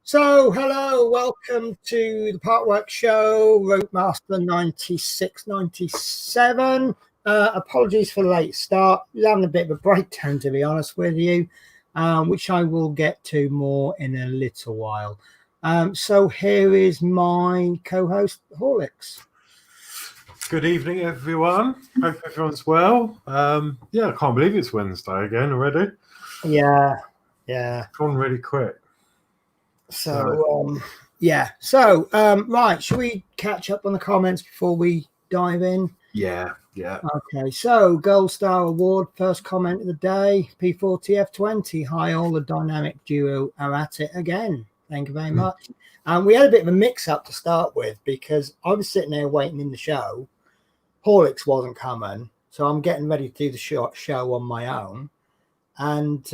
So, hello, welcome to the Partwork show, Routemasters 96-97. Apologies for the late start. We're having a bit of a breakdown, to be honest with you, which I will get to more in a little while. So here is my co-host, Horlicks. Good evening, everyone. Hope everyone's well. Yeah, I can't believe it's Wednesday again already. Yeah. Gone really quick. So, right, should we catch up on the comments before we dive in? Yeah. Okay, so Gold Star Award, first comment of the day, P40F20. Hi, all the dynamic duo are at it again. Thank you very much. We had a bit of a mix-up to start with because I was sitting there waiting in the show. Horlicks wasn't coming, so I'm getting ready to do the show on my own. And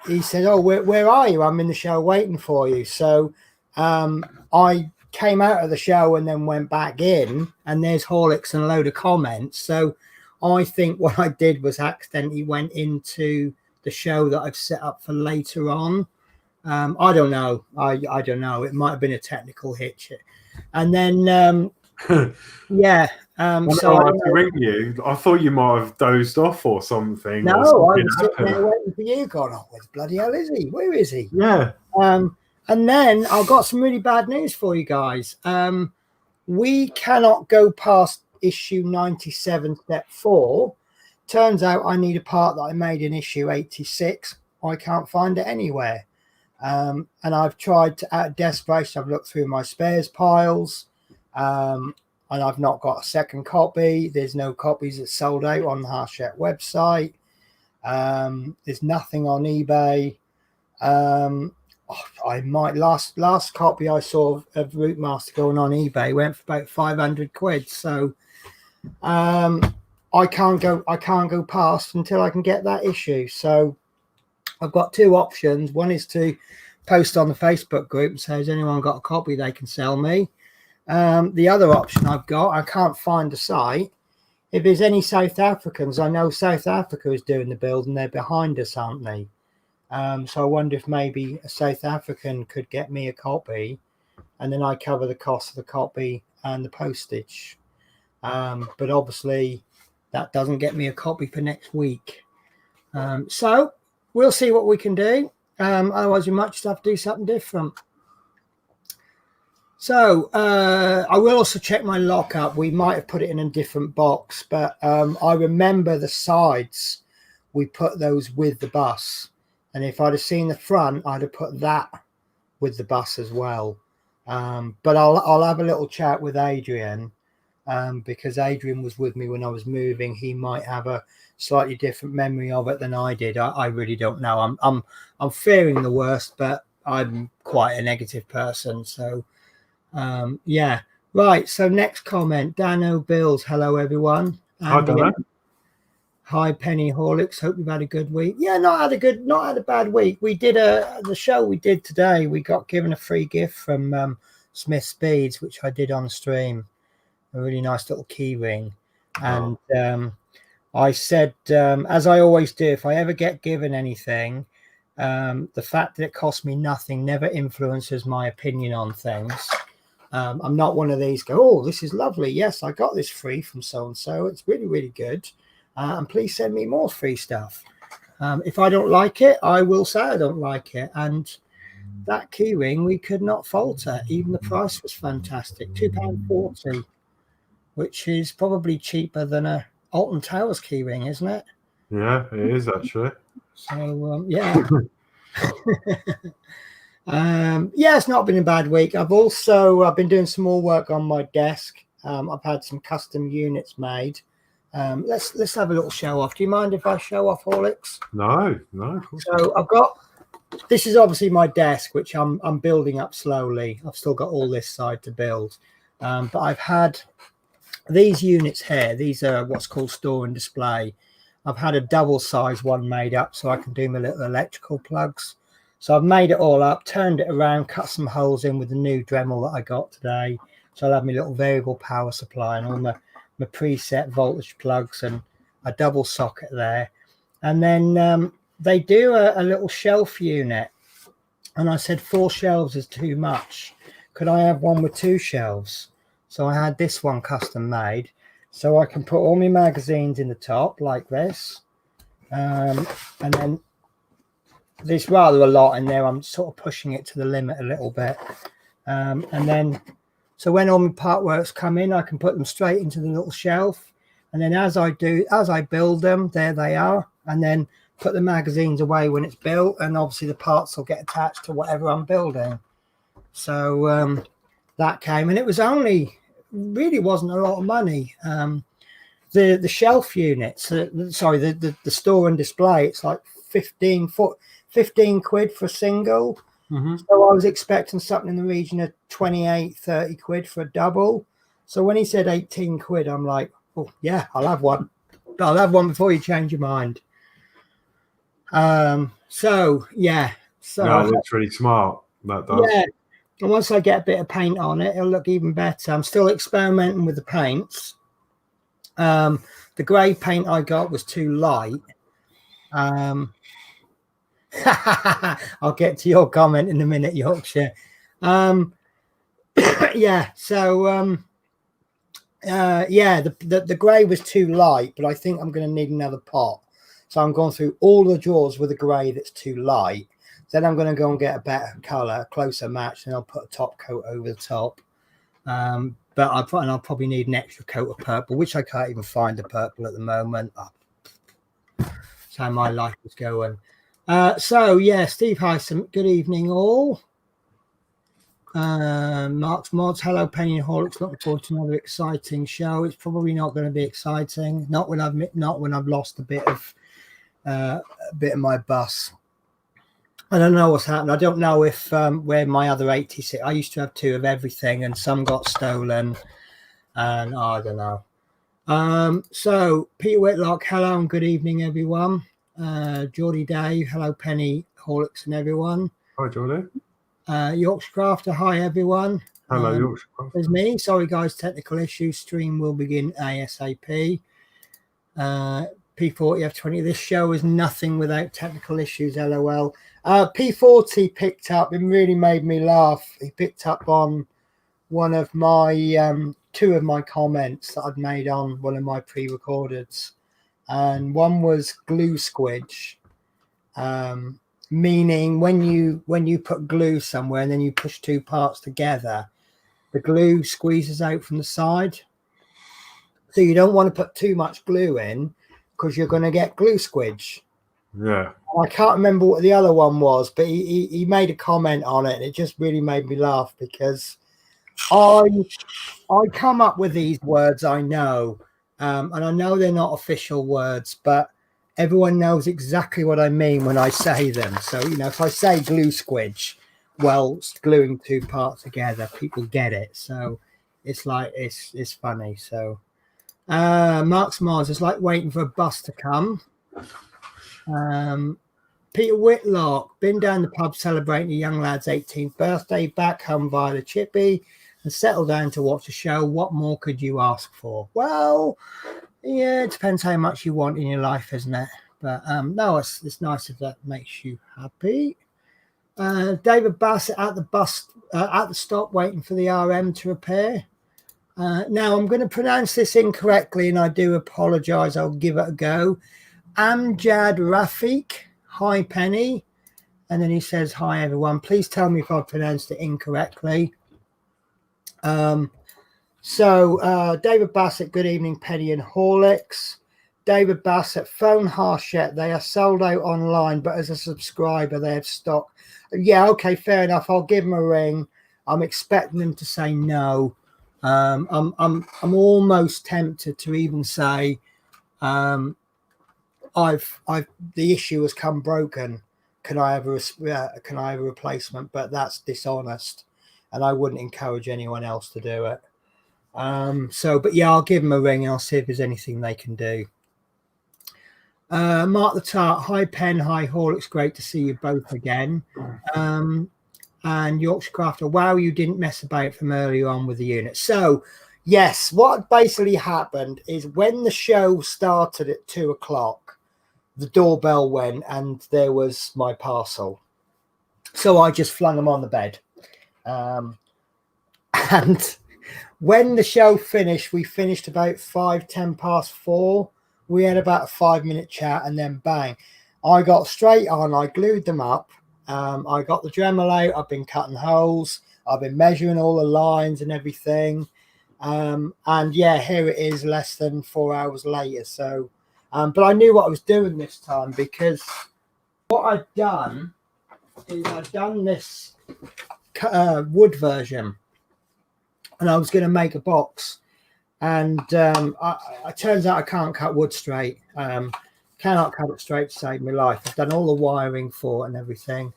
he said, "Oh, where are you? I'm in the show waiting for you." So I came out of the show and then went back in, and there's Horlicks and a load of comments. So I think what I did was accidentally went into the show that I've set up for later on. I don't know. I don't know. It might have been a technical hitch. And then So I ring you. I thought you might have dozed off or something. No, or I was sitting there waiting for you. God, oh, where the bloody hell is he? Where is he? Yeah. And then I've got some really bad news for you guys. We cannot go past issue 97, step 4. Turns out I need a part that I made in issue 86. I can't find it anywhere. And I've tried to, out of desperation, I've looked through my spares piles. And I've not got a second copy. There's no copies that sold out on the Hachette website. There's nothing on eBay. I might last copy I saw of Routemaster going on eBay went for about 500 quid. So I can't go past until I can get that issue. So I've got two options. One is to post on the Facebook group and say, has anyone got a copy they can sell me? The other option I've got, I can't find a site. If there's any South Africans, I know South Africa is doing the build and they're behind us, aren't they? So I wonder if maybe a South African could get me a copy and then I cover the cost of the copy and the postage. But obviously that doesn't get me a copy for next week. So we'll see what we can do. Otherwise we might just have to do something different. So I will also check my lockup. We might have put it in a different box, but I remember the sides, we put those with the bus. And if I'd have seen the front, I'd have put that with the bus as well. But I'll have a little chat with Adrian because Adrian was with me when I was moving. He might have a slightly different memory of it than I did. I really don't know. I'm fearing the worst, but I'm quite a negative person. So yeah, right. So next comment, Dano Bills. Hello, everyone. Hi, Dano. Hi, Penny Horlicks. Hope you've had a good week. Yeah, not had a bad week. We did the show we did today. We got given a free gift from Smith Speeds, which I did on stream. A really nice little key ring. And I said, as I always do, if I ever get given anything, the fact that it cost me nothing never influences my opinion on things. I'm not one of these go, oh, this is lovely. Yes, I got this free from so-and-so. It's really, really good. and please send me more free stuff. If I don't like it, I will say I don't like it. And that keyring, we could not falter. Even the price was fantastic, £2.40, which is probably cheaper than a Alton Towers keyring, isn't it? Yeah, it is actually. So yeah. Yeah, it's not been a bad week. I've been doing some more work on my desk. I've had some custom units made. Let's have a little show off. Do you mind if I show off, Horlicks? No, of course not. So this is obviously my desk, which I'm building up slowly. I've still got all this side to build, but I've had these units here. These are what's called store and display. I've had a double size one made up so I can do my little electrical plugs. So I've made it all up, turned it around, cut some holes in with the new Dremel that I got today. So I'll have my little variable power supply and all my preset voltage plugs and a double socket there. And then they do a little shelf unit. And I said 4 shelves is too much. Could I have one with 2 shelves? So I had this one custom made. So I can put all my magazines in the top like this. And then there's rather a lot in there. I'm sort of pushing it to the limit a little bit. And then, so when all my Partworks come in, I can put them straight into the little shelf. And then as I build them, there they are. And then put the magazines away when it's built. And obviously the parts will get attached to whatever I'm building. So that came, and it was really wasn't a lot of money. The shelf units, the store and display, it's like 15 quid for a single. Mm-hmm. So I was expecting something in the region of 28-30 quid for a double. So when he said 18 quid, I'm like, oh yeah, I'll have one. I'll have one before you change your mind. So yeah, that looks really smart. That does. Yeah, and once I get a bit of paint on it, it'll look even better. I'm still experimenting with the paints. The grey paint I got was too light. I'll get to your comment in a minute, Yorkshire. Yeah, so the grey was too light, but I think I'm going to need another pot. So I'm going through all the drawers with a grey that's too light. Then I'm going to go and get a better colour, closer match, and I'll put a top coat over the top. But I'll probably need an extra coat of purple, which I can't even find the purple at the moment. That's how my life is going. So yeah, Steve Hyson, good evening all. Mark's Mods, hello Penny and Horlicks, looking forward to another exciting show. It's probably not going to be exciting, not when I've lost a bit of my bus. I don't know what's happened. I don't know if where my other 86. I used to have 2 of everything, and some got stolen, and I don't know. So Peter Whitlock, hello and good evening, everyone. Geordie Dave, hello Penny, Horlicks, and everyone. Hi, Geordie. Yorkshire Crafter, hi everyone. Hello, Yorkshire Crafter. There's me. Sorry guys, technical issues. Stream will begin ASAP. P40F20. This show is nothing without technical issues. LOL. P40 picked up and really made me laugh. He picked up on one of my 2 of my comments that I'd made on one of my pre-recordeds, and one was glue squidge, meaning when you put glue somewhere and then you push 2 parts together, the glue squeezes out from the side. So you don't want to put too much glue in because you're going to get glue squidge. Yeah. I can't remember what the other one was, but he made a comment on it, and it just really made me laugh because I come up with these words, I know, and I know they're not official words, but everyone knows exactly what I mean when I say them. So, if I say glue squidge, well, gluing 2 parts together, people get it. So it's like, it's funny. So Mark's Mars is like waiting for a bus to come. Peter Whitlock, been down the pub celebrating a young lad's 18th birthday, back home via the chippy, and settled down to watch a show. What more could you ask for? Well, yeah, it depends how much you want in your life, isn't it? But no, it's nice if that makes you happy. David Bassett at the stop waiting for the RM to repair. Now I'm going to pronounce this incorrectly, and I do apologize. I'll give it a go. Amjad Rafiq. Hi, Penny. And then he says, hi, everyone. Please tell me if I pronounced it incorrectly. David Bassett, good evening, Penny and Horlicks. David Bassett, phone Hachette. They are sold out online, but as a subscriber, they have stock. Yeah, okay, fair enough. I'll give them a ring. I'm expecting them to say no. I'm almost tempted to even say, the issue has come broken. Can I have a replacement? But that's dishonest, and I wouldn't encourage anyone else to do it. But yeah, I'll give them a ring and I'll see if there's anything they can do. Mark the Tart, hi Pen, hi Horlicks, great to see you both again. And Yorkshire Crafter, wow, you didn't mess about from earlier on with the unit. So yes, what basically happened is when the show started at 2 o'clock, the doorbell went and there was my parcel. So I just flung them on the bed. And when the show finished, we finished about 10 past 4. We had about a 5-minute chat and then bang, I got straight on. I glued them up. I got the Dremel out. I've been cutting holes. I've been measuring all the lines and everything. And yeah, here it is less than 4 hours later. So, but I knew what I was doing this time, because what I'd done is I'd done this wood version, and I was going to make a box. And it turns out I can't cut wood straight. Cannot cut it straight to save my life. I've done all the wiring for it and everything.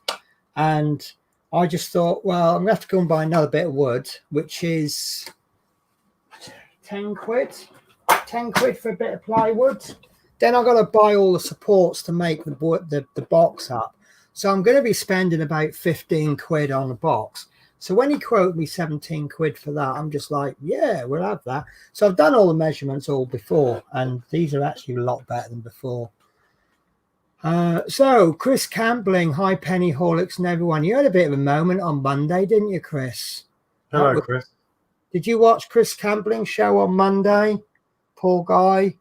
And I just thought, well, I'm going to have to go and buy another bit of wood, which is 10 quid. 10 quid for a bit of plywood. Then I've got to buy all the supports to make the box up. So I'm going to be spending about 15 quid on the box. So when he quoted me 17 quid for that, I'm just like, yeah, we'll have that. So I've done all the measurements all before, and these are actually a lot better than before. So Chris Campbelling, hi Penny, Horlicks and everyone. You had a bit of a moment on Monday, didn't you, Chris? Hello, Chris. Did you watch Chris Campbelling's show on Monday? Poor guy.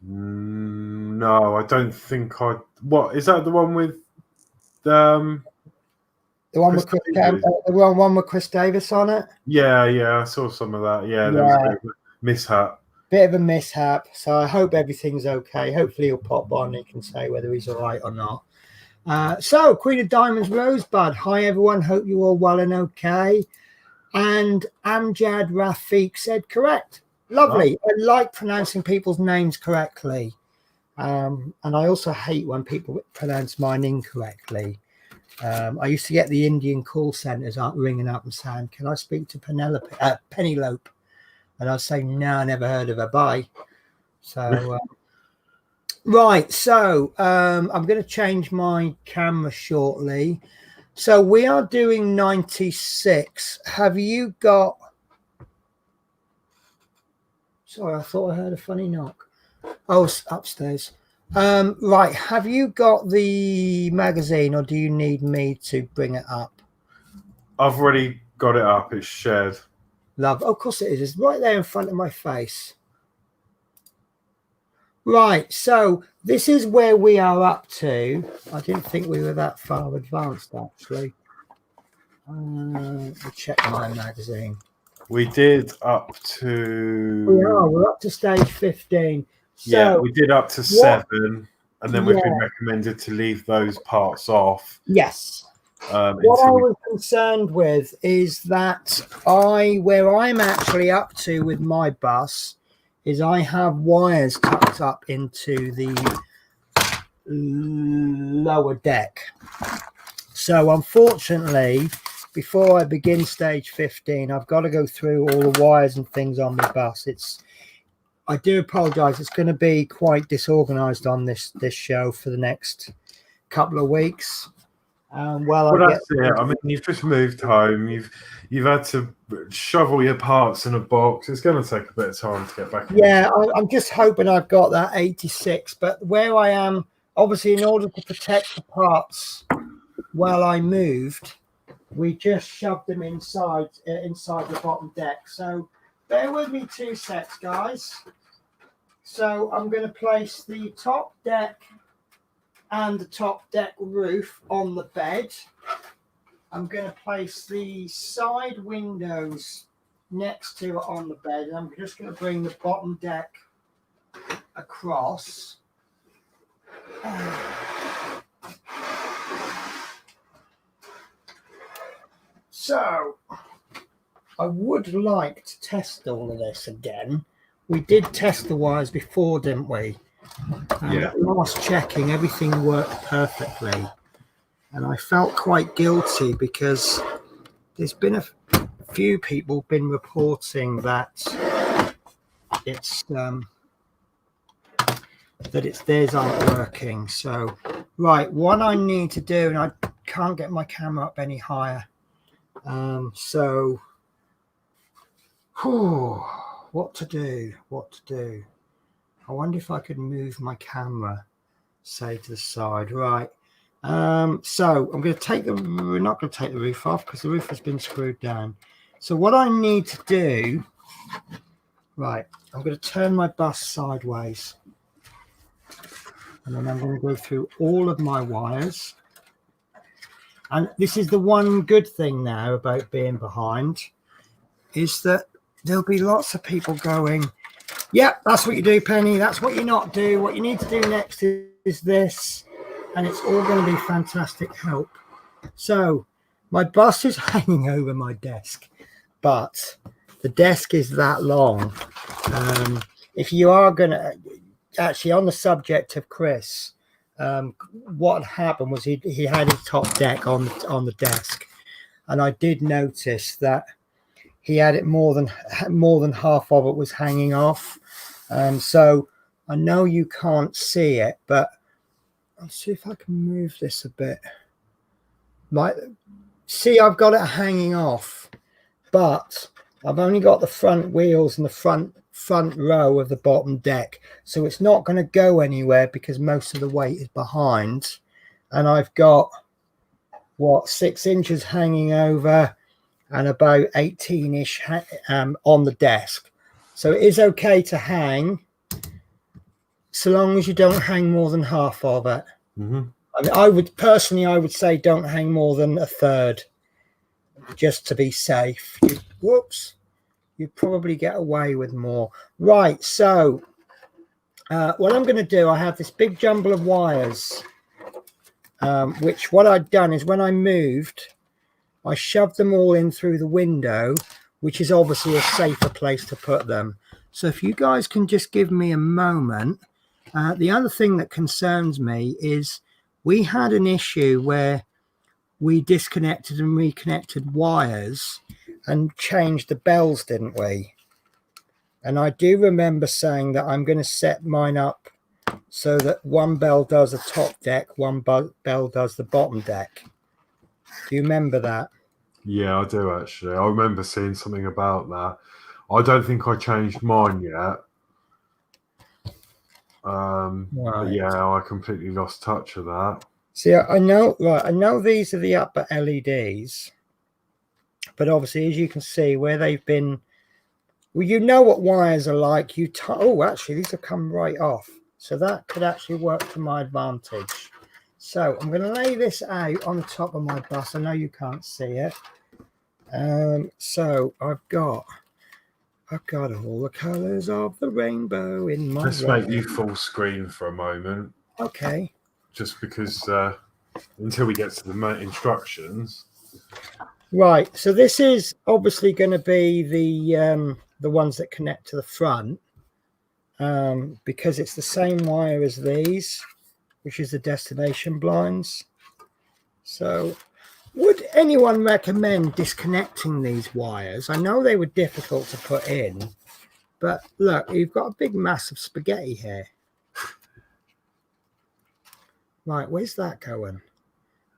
No, I don't think I. What is that? The one with the one with Chris one with Chris Davis on it? Yeah, I saw some of that. Yeah, there was a bit of a mishap. Bit of a mishap. So I hope everything's okay. Hopefully he'll pop on and he can say whether he's all right or not. So Queen of Diamonds Rosebud, hi everyone. Hope you're all well and okay. And Amjad Rafiq said correct. Lovely. I like pronouncing people's names correctly. And I also hate when people pronounce mine incorrectly. I used to get the Indian call centers ringing up and saying, can I speak to Penelope? And I'd say, no, I never heard of her. Bye. So, right. So I'm going to change my camera shortly. So we are doing 96. Have you got... Sorry, I thought I heard a funny knock. Oh, it's upstairs. Right. Have you got the magazine, or do you need me to bring it up? I've already got it up. It's shared. Love. Oh, of course it is. It's right there in front of my face. Right. So this is where we are up to. I didn't think we were that far advanced, actually. I'll check my magazine. We did up to... We're up to stage 15. So yeah, we did up to 7, and then we've been recommended to leave those parts off. Yes. What I was concerned with is that where I'm actually up to with my bus is I have wires tucked up into the lower deck. So unfortunately, before I begin stage 15, I've got to go through all the wires and things on the bus. I do apologize. It's going to be quite disorganized on this show for the next couple of weeks. That's it. I mean, you've just moved home. You've had to shovel your parts in a box. It's going to take a bit of time to get back. Yeah, I'm just hoping I've got that 86. But where I am, obviously, in order to protect the parts while I moved, we just shoved them inside the bottom deck. So bear with me 2 secs, guys. So I'm going to place the top deck and the top deck roof on the bed. I'm going to place the side windows next to it on the bed. And I'm just going to bring the bottom deck across. So I would like to test all of this again. We did test the wires before, didn't we? And at last checking, everything worked perfectly. And I felt quite guilty because there's been a few people been reporting that theirs aren't working. So right, what I need to do, and I can't get my camera up any higher. What to do? I wonder if I could move my camera, say, to the side. Right. So I'm going to take we're not going to take the roof off because the roof has been screwed down. So what I need to do, right, I'm going to turn my bus sideways. And then I'm going to go through all of my wires. And this is the one good thing now about being behind, is that there'll be lots of people going, yep, that's what you do, Penny. That's what you not do. What you need to do next is this. And it's all going to be fantastic help. So my bus is hanging over my desk, but the desk is that long. If you are going to, actually on the subject of Chris, what happened was he had his top deck on the desk. And I did notice that he had it more than half of it was hanging off. So I know you can't see it, but I'll see if I can move this a bit. Like, see, I've got it hanging off, but I've only got the front wheels and the front row of the bottom deck, so it's not going to go anywhere because most of the weight is behind. And I've got what, 6 inches hanging over and about 18-ish on the desk. So it is okay to hang, so long as you don't hang more than half of it. Mm-hmm. I mean, I would say don't hang more than a third, just to be safe. You'd probably get away with more. Right, so what I'm going to do, I have this big jumble of wires, which what I'd done is when I moved, I shoved them all in through the window, which is obviously a safer place to put them. So if you guys can just give me a moment. The other thing that concerns me is we had an issue where we disconnected and reconnected wires and changed the bells, didn't we? And I do remember saying that I'm going to set mine up so that one bell does the top deck, one bell does the bottom deck. Do you remember that? Yeah, I do actually. I remember seeing something about that. I don't think I changed mine yet. Right. But yeah, I completely lost touch of that. See, I know, right? I know these are the upper LEDs, but obviously, as you can see, where they've been, well, you know what wires are like. Oh, actually, these have come right off, so that could actually work to my advantage. So I'm going to lay this out on the top of my bus. I know you can't see it. So I've got all the colours of the rainbow in my Let's make you full screen for a moment. Okay. Just because until we get to the instructions. Right. So this is obviously going to be the ones that connect to the front, because it's the same wire as these, which is the destination blinds. So would anyone recommend disconnecting these wires? I know they were difficult to put in, but look, you've got a big mass of spaghetti here. Right, where's that going?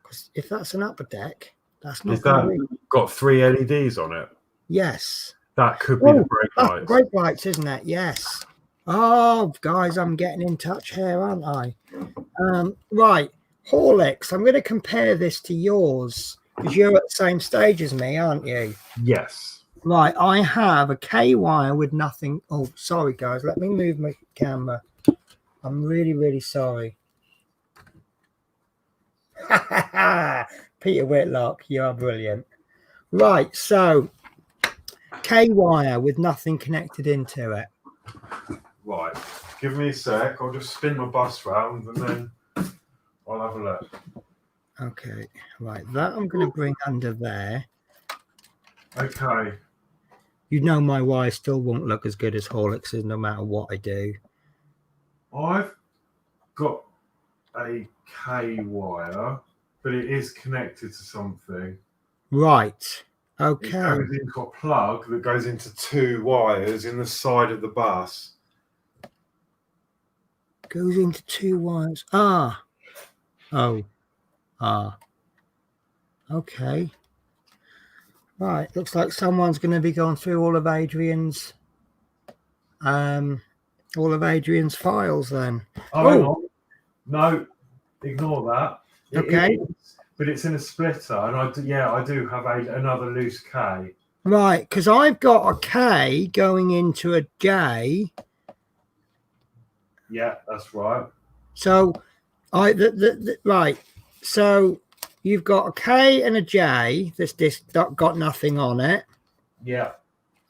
Because if that's an upper deck, that's not. Is that got 3 LEDs on it? Yes. That could be the brake lights. Brake lights, isn't it? Yes. Oh, guys, I'm getting in touch here, aren't I? Right. Horlicks, I'm going to compare this to yours. Because you're at the same stage as me, aren't you? Yes. Right, I have a K wire with nothing. Oh, sorry, guys. Let me move my camera. I'm really, really sorry. Peter Whitlock, you are brilliant. Right, so K wire with nothing connected into it. Right. Give me a sec. I'll just spin my bus round and then I'll have a look. Okay, right. That I'm going to bring under there. Okay. You know my wire still won't look as good as Horlicks no matter what I do. I've got a K wire, but it is connected to something. Right. Okay. It goes into a plug that goes into 2 wires in the side of the bus. Goes into 2 wires. Ah. Oh. Ah. Okay. Right. Looks like someone's going to be going through all of Adrian's files then. Oh, hang on. No, ignore that. Okay. But it's in a splitter, and I do have another loose K. Right, because I've got a K going into a J. Yeah, that's right. So right. So you've got a K and a J. This got nothing on it. Yeah.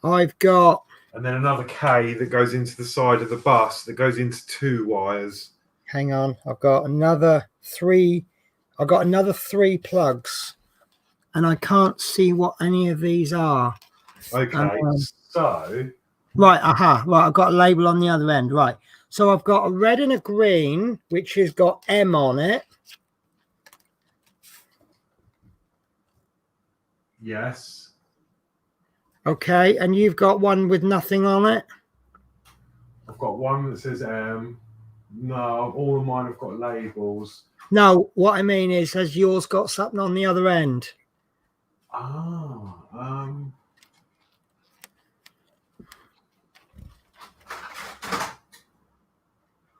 I've got. And then another K that goes into the side of the bus that goes into 2 wires. Hang on, I've got another 3. I've got another 3 plugs, and I can't see what any of these are. Okay, so right, right. I've got a label on the other end. Right, so I've got a red and a green, which has got M on it. Yes. Okay, and you've got one with nothing on it. I've got one that says M. No, all of mine have got labels. No, what I mean is, has yours got something on the other end?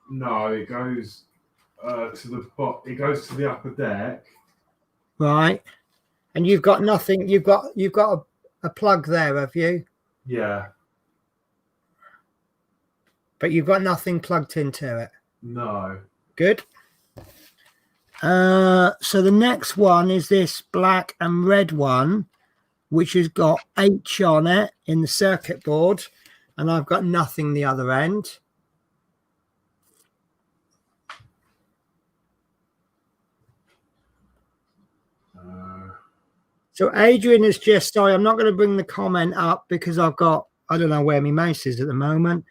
No, it goes to the bottom. It goes to the upper deck. Right, and you've got nothing. You've got a plug there, have you? Yeah. But you've got nothing plugged into it. No. Good. So the next one is this black and red one, which has got H on it in the circuit board, and I've got nothing the other end. So Adrian is just, sorry, I'm not going to bring the comment up because I don't know where my mouse is at the moment.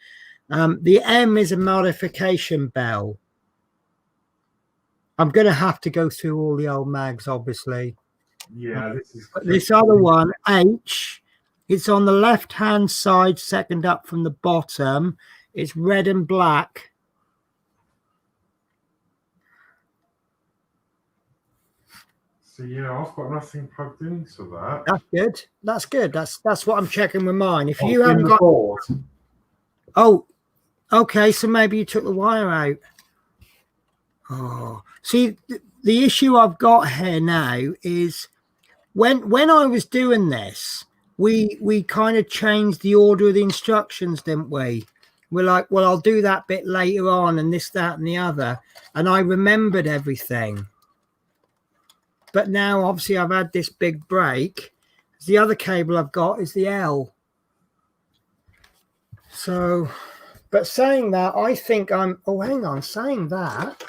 The M is a modification bell. I'm going to have to go through all the old mags, obviously. Yeah, this other one, H, it's on the left-hand side, second up from the bottom. It's red and black. So yeah, I've got nothing plugged into that. That's good. That's good. That's what I'm checking with mine. If you haven't got board. Oh, okay. So maybe you took the wire out. Oh, see, the issue I've got here now is when I was doing this, we kind of changed the order of the instructions, didn't we? We're like, well, I'll do that bit later on, and this, that, and the other, and I remembered everything. But now, obviously, I've had this big break. The other cable I've got is the L. So, but saying that, I think I'm... Oh, hang on. Saying that,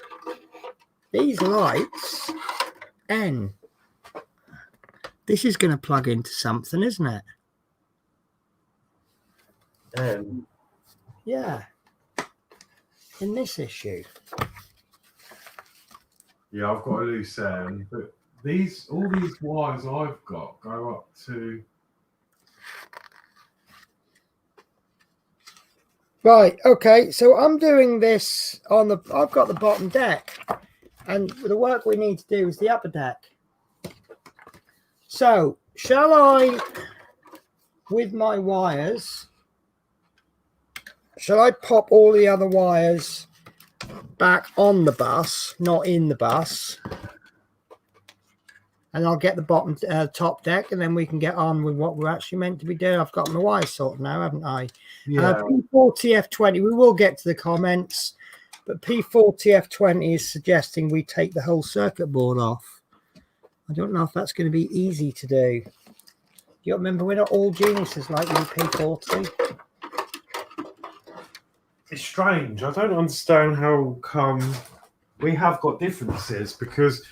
these lights, N. This is going to plug into something, isn't it? N. Yeah. In this issue. Yeah, I've got a loose end, but all these wires I've got go up to. Right. Okay. So I'm doing this on the. I've got the bottom deck, and the work we need to do is the upper deck. So shall I, with my wires, shall I pop all the other wires back on the bus, not in the bus? and I'll get the bottom top deck, and then we can get on with what we're actually meant to be doing. I've got my wires sorted now, haven't I? Yeah. P40F20, we will get to the comments, but P40F20 is suggesting we take the whole circuit board off. I don't know if that's going to be easy to do. You remember, we're not all geniuses like you, P40. It's strange. I don't understand how come we have got differences, because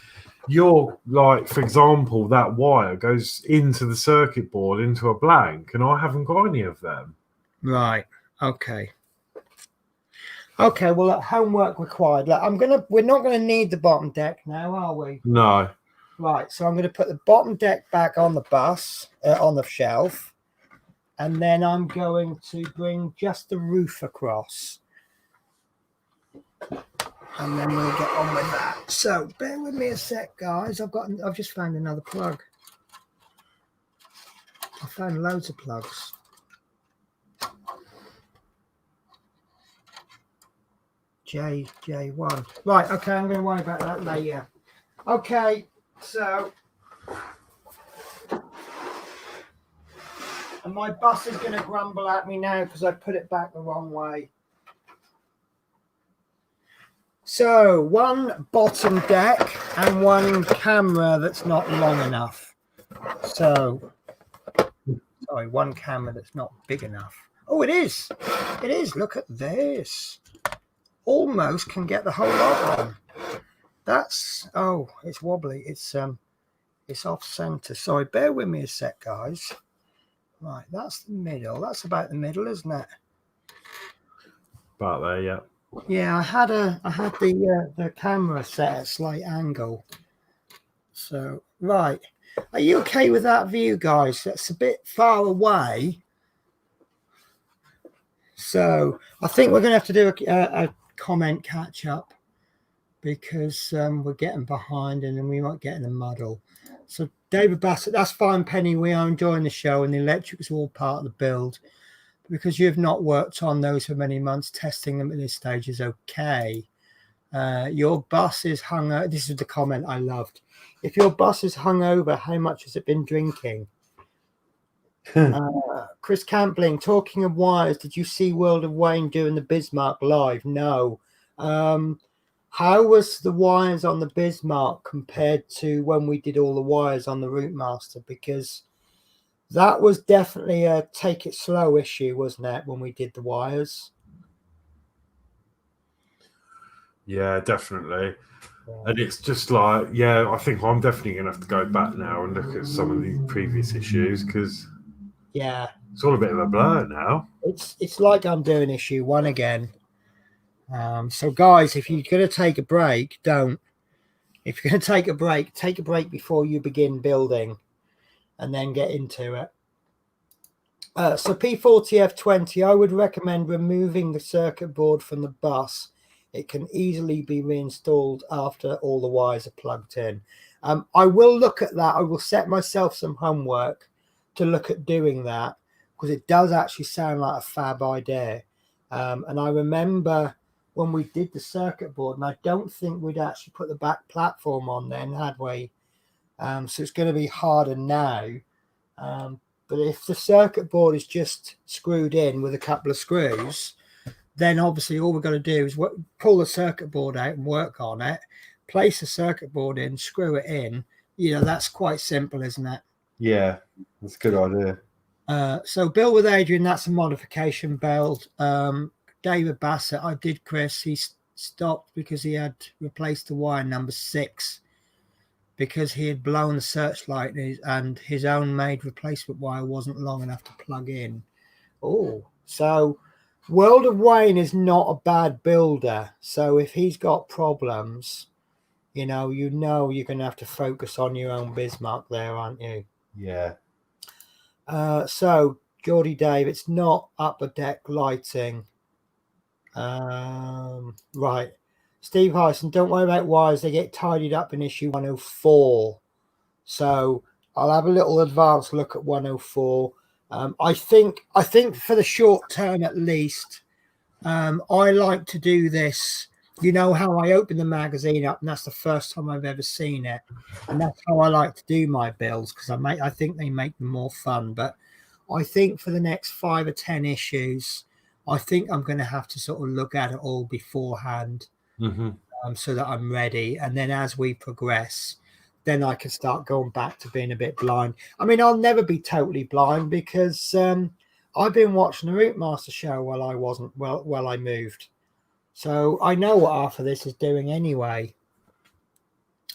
you're like, for example, that wire goes into the circuit board into a blank, and I haven't got any of them. Right. Okay. Okay. Well, homework required. Look, we're not gonna need the bottom deck now, are we? No. Right. So I'm going to put the bottom deck back on the bus, on the shelf, and then I'm going to bring just the roof across, and then we'll get on with that. So bear with me a sec, guys. I've just found another plug. I found loads of plugs. J1. Right. Okay. I'm going to worry about that later. Okay. So, and my bus is going to grumble at me now because I put it back the wrong way. So, one bottom deck and one camera that's not long enough. So, sorry, one camera that's not big enough. Oh, it is. It is. Look at this. Almost can get the whole lot on. That's, oh, it's wobbly. It's off center. Sorry, bear with me a sec, guys. Right, that's the middle. That's about the middle, isn't it? About there, yeah. Yeah, I had the camera set at a slight angle. So, right. Are you okay with that view, guys? That's a bit far away. So, I think we're going to have to do a comment catch up, because we're getting behind and then we might get in a muddle. So David Bassett, that's fine, Penny. We are enjoying the show, and the electrics are all part of the build. Because you've not worked on those for many months, testing them at this stage is okay. Your bus is hung over. This is the comment I loved. If your bus is hung over, how much has it been drinking? Chris Campling, talking of wires, did you see World of Wayne doing the Bismarck live? No. How was the wires on the Bismarck compared to when we did all the wires on the Routemaster? Because that was definitely a take it slow issue, wasn't it, when we did the wires? Yeah, definitely. Yeah. And it's just like, yeah, I think I'm definitely going to have to go back now and look at some of the previous issues, because yeah, it's all a bit of a blur now. It's like I'm doing issue 1 again. So guys, if you're going to take a break, don't. If you're going to take a break before you begin building, and then get into it. So P40F20, I would recommend removing the circuit board from the bus. It can easily be reinstalled after all the wires are plugged in. I will look at that. I will set myself some homework to look at doing that, because it does actually sound like a fab idea. And I remember when we did the circuit board, and I don't think we'd actually put the back platform on then, had we? So it's going to be harder now. But if the circuit board is just screwed in with a couple of screws, then obviously all we've got to do is pull the circuit board out and work on it, place the circuit board in, screw it in. You know, that's quite simple, isn't it? Yeah, that's a good idea. So build with Adrian, that's a modification build. David Bassett, I did, Chris. He stopped because he had replaced the wire number 6 because he had blown the searchlight, and his own made replacement wire wasn't long enough to plug in. Oh, so World of Wayne is not a bad builder. So if he's got problems, you know you're going to have to focus on your own Bismarck there, aren't you? Yeah. So Geordie Dave, it's not upper deck lighting. Right. Steve Hyson, don't worry about wires. They get tidied up in issue 104. So I'll have a little advanced look at 104. I think for the short term at least, I like to do this you know how I open the magazine up and that's the first time I've ever seen it, and that's how I like to do my builds, because I think they make them more fun. But I think for the next 5 or 10 issues, I think I'm going to have to sort of look at it all beforehand, so that I'm ready, and then as we progress, then I can start going back to being a bit blind. I mean, I'll never be totally blind, because I've been watching the Routemasters show while I moved. So I know what half of this is doing anyway.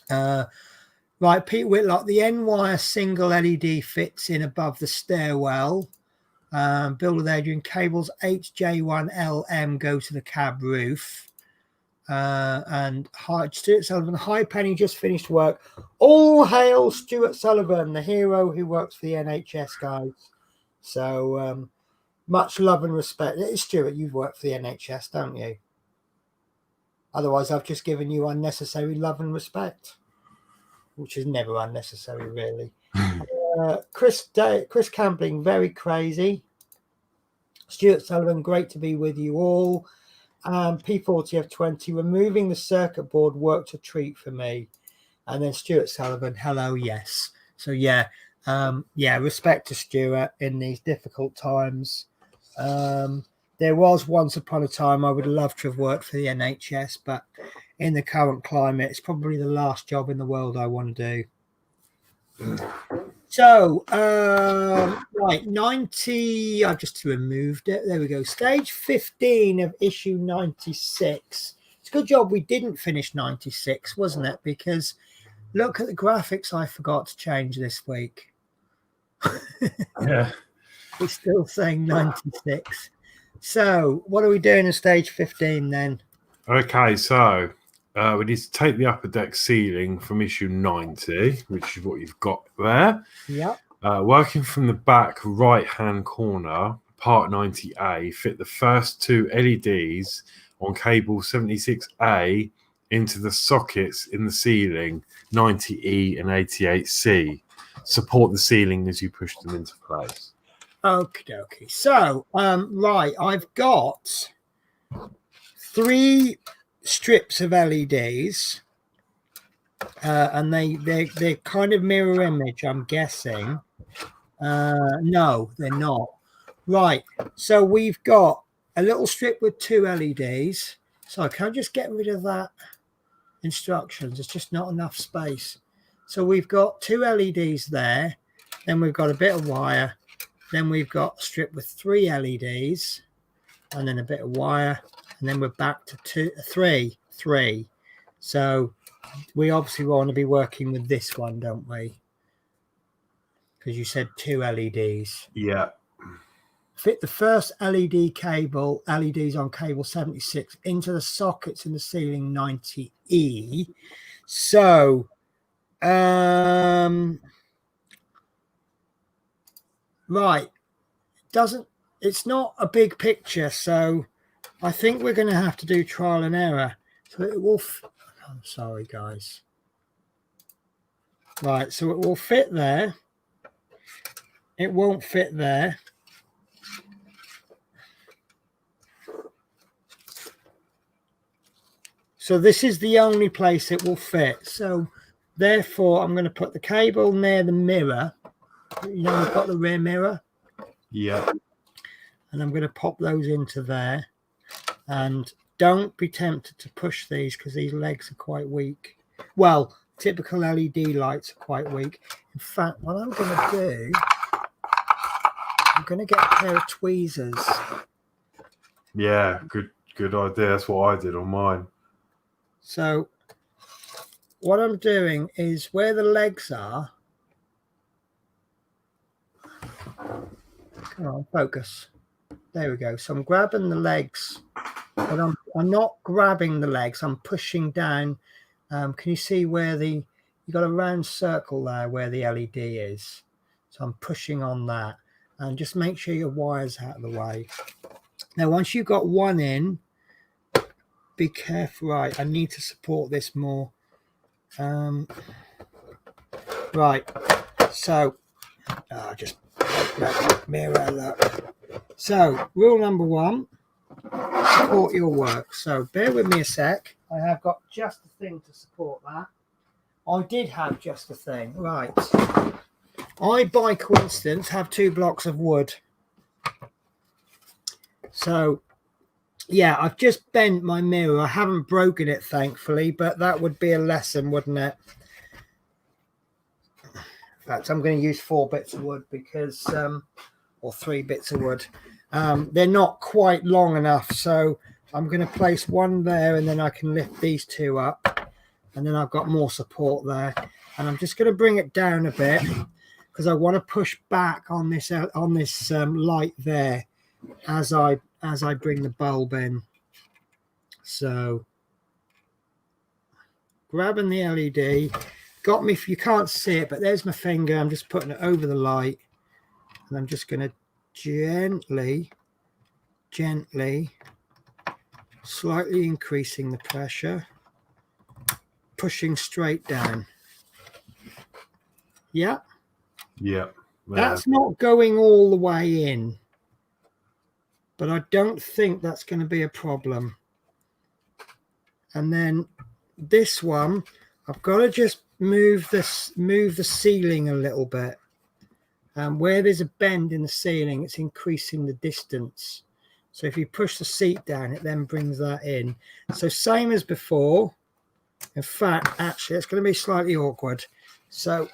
Right, Pete Whitlock, the N-wire single LED fits in above the stairwell. Build with Adrian, cables HJ1LM go to the cab roof. And Stuart Sullivan, hi Penny, just finished work. All hail Stuart Sullivan, the hero who works for the NHS, guys. So much love and respect. Stuart, you've worked for the NHS, don't you? Otherwise, I've just given you unnecessary love and respect, which is never unnecessary, really. Chris Campling, very crazy. Stuart Sullivan, great to be with you all. P40F20, removing the circuit board worked a treat for me. And then Stuart Sullivan, hello, yes. So yeah, respect to Stuart in these difficult times. There was once upon a time I would love to have worked for the NHS, but in the current climate, it's probably the last job in the world I want to do. So, right, 90, I've just removed it. There we go. Stage 15 of issue 96. It's a good job we didn't finish 96, wasn't it? Because look at the graphics I forgot to change this week. Yeah. We're still saying 96. So, what are we doing in stage 15 then? Okay, so we need to take the upper deck ceiling from issue 90, which is what you've got there. Yeah. Working from the back right-hand corner, part 90A, fit the first 2 LEDs on cable 76A into the sockets in the ceiling 90E and 88C. Support the ceiling as you push them into place. Okie dokie. So, right, I've got 3 strips of LEDs, and they're kind of mirror image, I'm guessing. No, they're not. Right, so we've got a little strip with 2 LEDs. So I can't just get rid of that instructions. It's just not enough space. So we've got 2 LEDs there. Then we've got a bit of wire. Then we've got a strip with 3 LEDs, and then a bit of wire, and then we're back to 3. So we obviously want to be working with this one, don't we? Because you said 2 LEDs. Yeah. Fit the first LED cable, LEDs on cable 76 into the sockets in the ceiling 90E. So, right, it's not a big picture, so I think we're going to have to do trial and error. So it will I'm sorry guys. Right, so it will fit there. It won't fit there. So this is the only place it will fit. So therefore I'm going to put the cable near the mirror. You know, we've got the rear mirror. Yeah. And I'm going to pop those into there. And don't be tempted to push these because these legs are quite weak. Well, typical LED lights are quite weak. In fact, what I'm going to do, I'm going to get a pair of tweezers. Yeah, good idea. That's what I did on mine. So what I'm doing is where the legs are. Come on, focus. There we go. So I'm grabbing the legs, but I'm not grabbing the legs. I'm pushing down. Can you see where you got a round circle there where the LED is? So I'm pushing on that, and just make sure your wire's out of the way. Now, once you've got one in, be careful. Right, I need to support this more. Right, so just mirror that. So rule number 1, support your work. So bear with me a sec. I have got just the thing to support that. I did have just the thing. Right. I, by coincidence, have 2 blocks of wood. So, yeah, I've just bent my mirror. I haven't broken it, thankfully, but that would be a lesson, wouldn't it? In fact, I'm going to use 4 bits of wood because, or 3 bits of wood. They're not quite long enough, so I'm going to place one there, and then I can lift these 2 up, and then I've got more support there. And I'm just going to bring it down a bit because I want to push back on this light there as I bring the bulb in. So grabbing the LED, got me, if you can't see it, but there's my finger. I'm just putting it over the light, and I'm just going to gently, slightly increasing the pressure, pushing straight down. Yeah. That's not going all the way in, but I don't think that's going to be a problem. And then this one, I've got to just move the ceiling a little bit. Where there's a bend in the ceiling, it's increasing the distance. So if you push the seat down, it then brings that in. So same as before. In fact, actually, it's going to be slightly awkward. So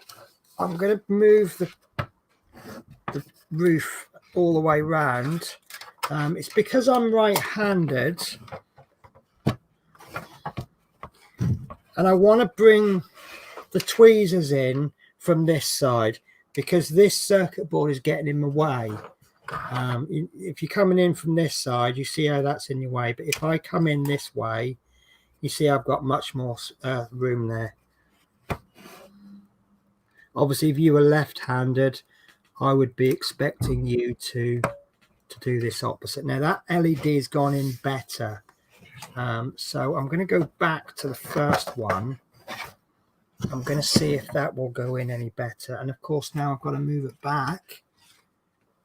I'm going to move the roof all the way round. It's because I'm right-handed, and I want to bring the tweezers in from this side because this circuit board is getting in the way. If you're coming in from this side, you see how that's in your way. But if I come in this way, you see I've got much more room there. Obviously, if you were left-handed, I would be expecting you to do this opposite. Now that LED has gone in better. So I'm going to go back to the first one. I'm going to see if that will go in any better. And of course, now I've got to move it back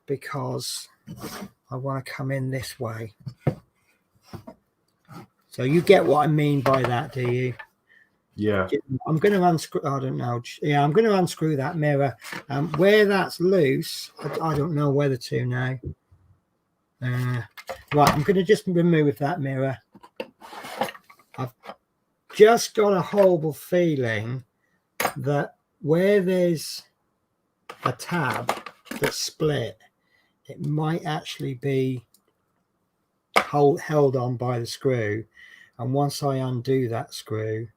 because I want to come in this way. So you get what I mean by that, do you? Yeah. I'm going to unscrew, I don't know. Yeah, I'm going to unscrew that mirror. Where that's loose, I don't know whether to now. Right, I'm going to just remove that mirror. I've just got a horrible feeling that where there's a tab that's split, it might actually be held on by the screw. And once I undo that screw,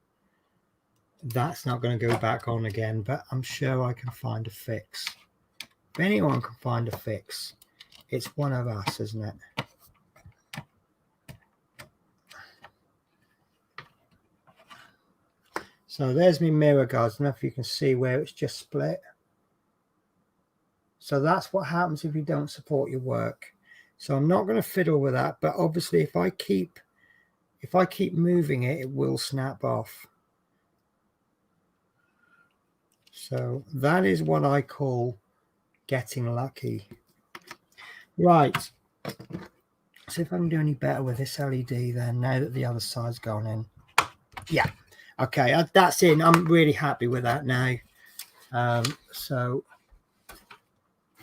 that's not going to go back on again, but I'm sure I can find a fix. If anyone can find a fix, it's one of us, isn't it? So there's my mirror, guys. I don't know if you can see where it's just split. So that's what happens if you don't support your work. So I'm not going to fiddle with that, but obviously if I keep moving it, it will snap off. So that is what I call getting lucky. Right. See if I can do any better with this LED then, now that the other side's gone in. Yeah. Okay, that's in. I'm really happy with that now. So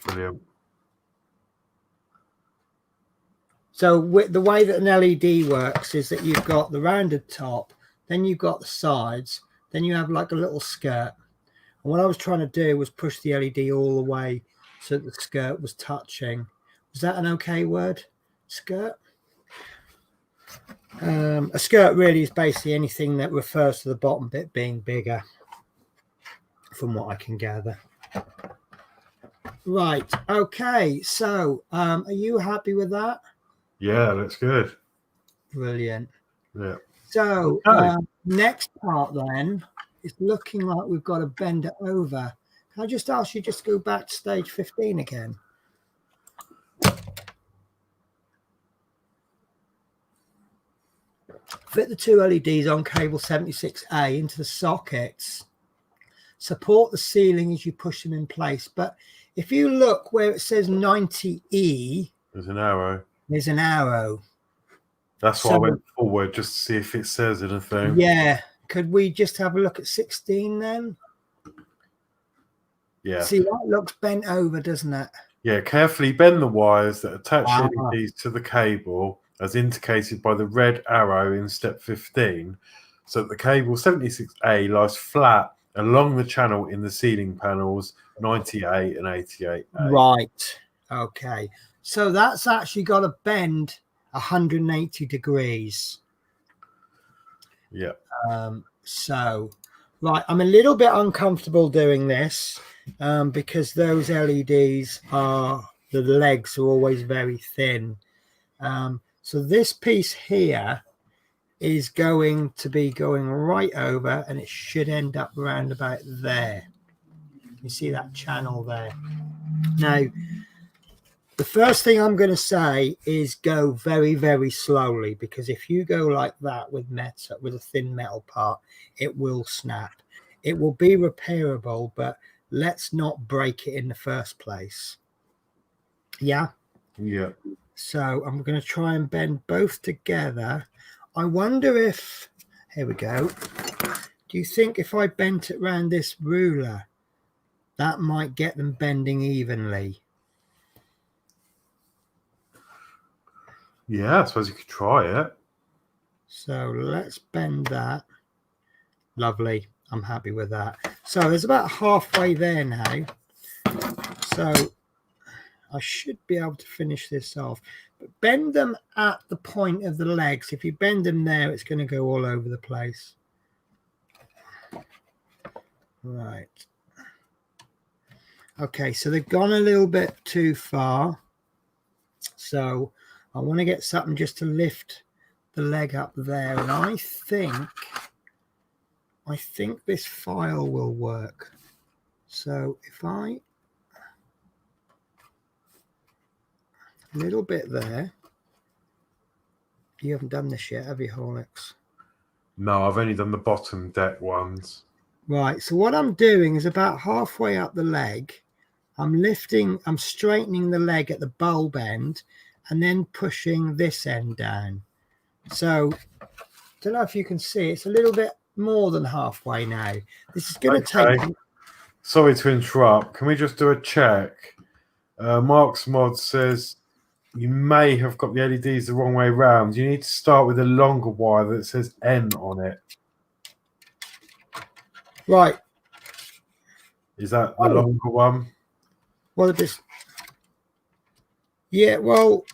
Brilliant. So the way that an LED works is that you've got the rounded top, then you've got the sides, then you have like a little skirt. And what I was trying to do was push the LED all the way so that the skirt was touching. Was that an okay word? Skirt? A skirt really is basically anything that refers to the bottom bit being bigger, from what I can gather. Right. Okay. So are you happy with that? Yeah, that's good. Brilliant. Yeah. So next part then is looking like we've got to bend it over. Can I just ask you just to go back to stage 15 again? Fit the 2 LEDs on cable 76A into the sockets. Support the ceiling as you push them in place. But if you look where it says 90E, There's an arrow. there's an arrow. That's why I So, went forward, just to see if it says anything. yeah, could we just have a look at 16 then? Yeah. See, that looks bent over, doesn't it? Yeah, carefully bend the wires that attach Ah. LEDs to the cable as indicated by the red arrow in step 15, so that the cable 76A lies flat along the channel in the ceiling panels 98 and 88A. Right. Okay. So that's actually got a bend 180 degrees. Yeah. So, right, I'm a little bit uncomfortable doing this because those LEDs the legs are always very thin. So this piece here is going to be going right over, and it should end up around about there. You see that channel there? Now, the first thing I'm going to say is go very, very slowly, because if you go like that with metal, with a thin metal part, it will snap. It will be repairable, but let's not break it in the first place. Yeah. Yeah. So I'm going to try and bend both together. I wonder if, here we go. Do you think if I bent it around this ruler, that might get them bending evenly? Yeah, I suppose you could try it. So let's bend that. Lovely. I'm happy with that. So there's about halfway there now. So I should be able to finish this off. But bend them at the point of the legs. If you bend them there, it's going to go all over the place. Right. Okay, so they've gone a little bit too far. So I want to get something just to lift the leg up there. And I think this file will work. So if I, a little bit there. You haven't done this yet, have you, Horlicks? No, I've only done the bottom deck ones. Right, so what I'm doing is about halfway up the leg, I'm straightening the leg at the bulb end and then pushing this end down. So, I don't know if you can see, it's a little bit more than halfway now. This is going to take... Sorry to interrupt. Can we just do a check? Mark's Mod says you may have got the LEDs the wrong way round. You need to start with a longer wire that says N on it. Right. Is that the longer one? Well, this... Yeah, well...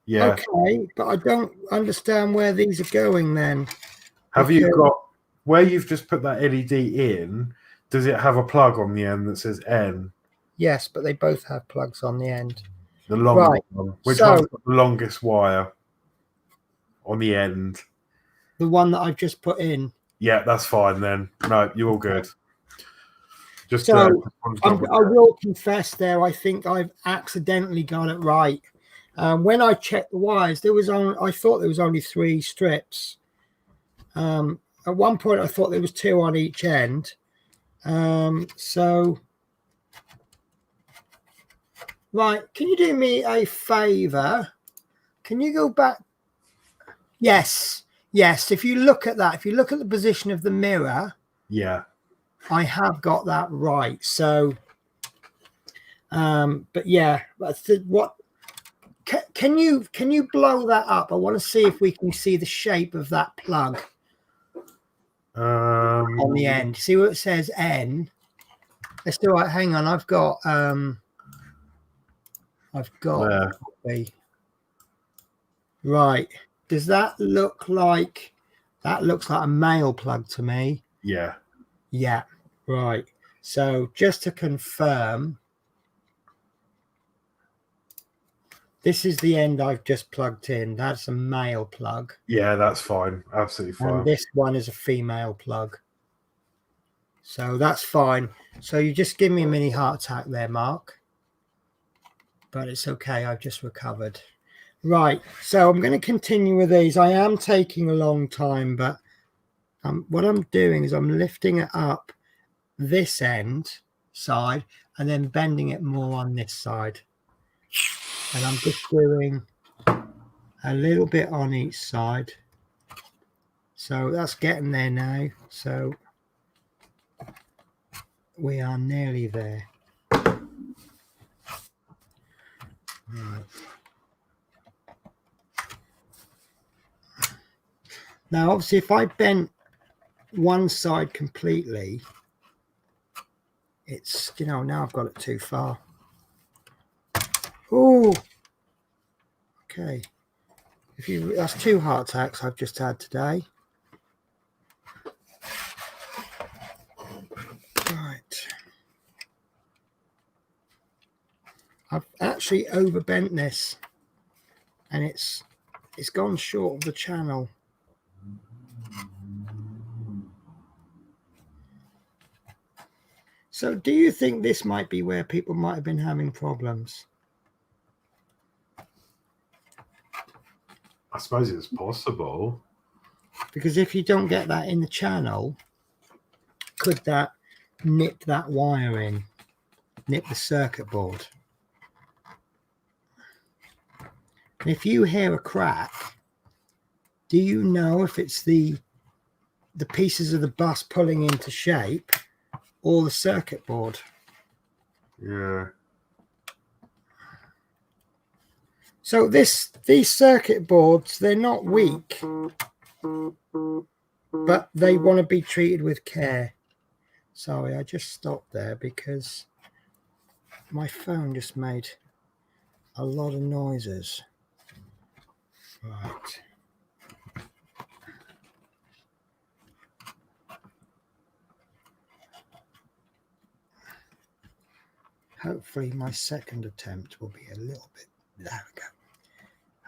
Yeah. Okay, but I don't understand where these are going then. Have you got... Where you've just put that LED in, does it have a plug on the end that says N? Yes, but they both have plugs on the end. The longer one. Which one's got the longest wire on the end? The one that I've just put in. Yeah, that's fine then. No, you're all good. Just so I will confess there, I think I've accidentally got it right. When I checked the wires, I thought there was only 3 strips. At one point, I thought there was 2 on each end. So, right, can you do me a favor? Can you go back? Yes. If you look at that, if you look at the position of the mirror, yeah, I have got that right. So, but yeah, that's what. Can you blow that up? I want to see if we can see the shape of that plug on the end. See where it says N? Let's do it. Hang on, I've got right. Does that look like that? Looks like a male plug to me. Yeah. Yeah. Right. So just to confirm, this is the end I've just plugged in. That's a male plug. Yeah, that's fine. Absolutely fine. And this one is a female plug. So that's fine. So you just give me a mini heart attack there, Mark. But it's okay. I've just recovered. Right. So I'm going to continue with these. I am taking a long time, but what I'm doing is I'm lifting it up this end side and then bending it more on this side. And I'm just doing a little bit on each side. So that's getting there now. So we are nearly there. Right. Now, obviously, if I bent one side completely, it's, you know, now I've got it too far. Oh, okay. That's 2 heart attacks I've just had today. Right. I've actually overbent this, and it's gone short of the channel. So do you think this might be where people might have been having problems? I suppose it's possible. Because if you don't get that in the channel, could that nip that wire in, nip the circuit board? And if you hear a crack, do you know if it's the pieces of the bus pulling into shape or the circuit board? Yeah. So these circuit boards, they're not weak, but they want to be treated with care. Sorry, I just stopped there because my phone just made a lot of noises. Right. Hopefully my second attempt will be a little bit, there we go.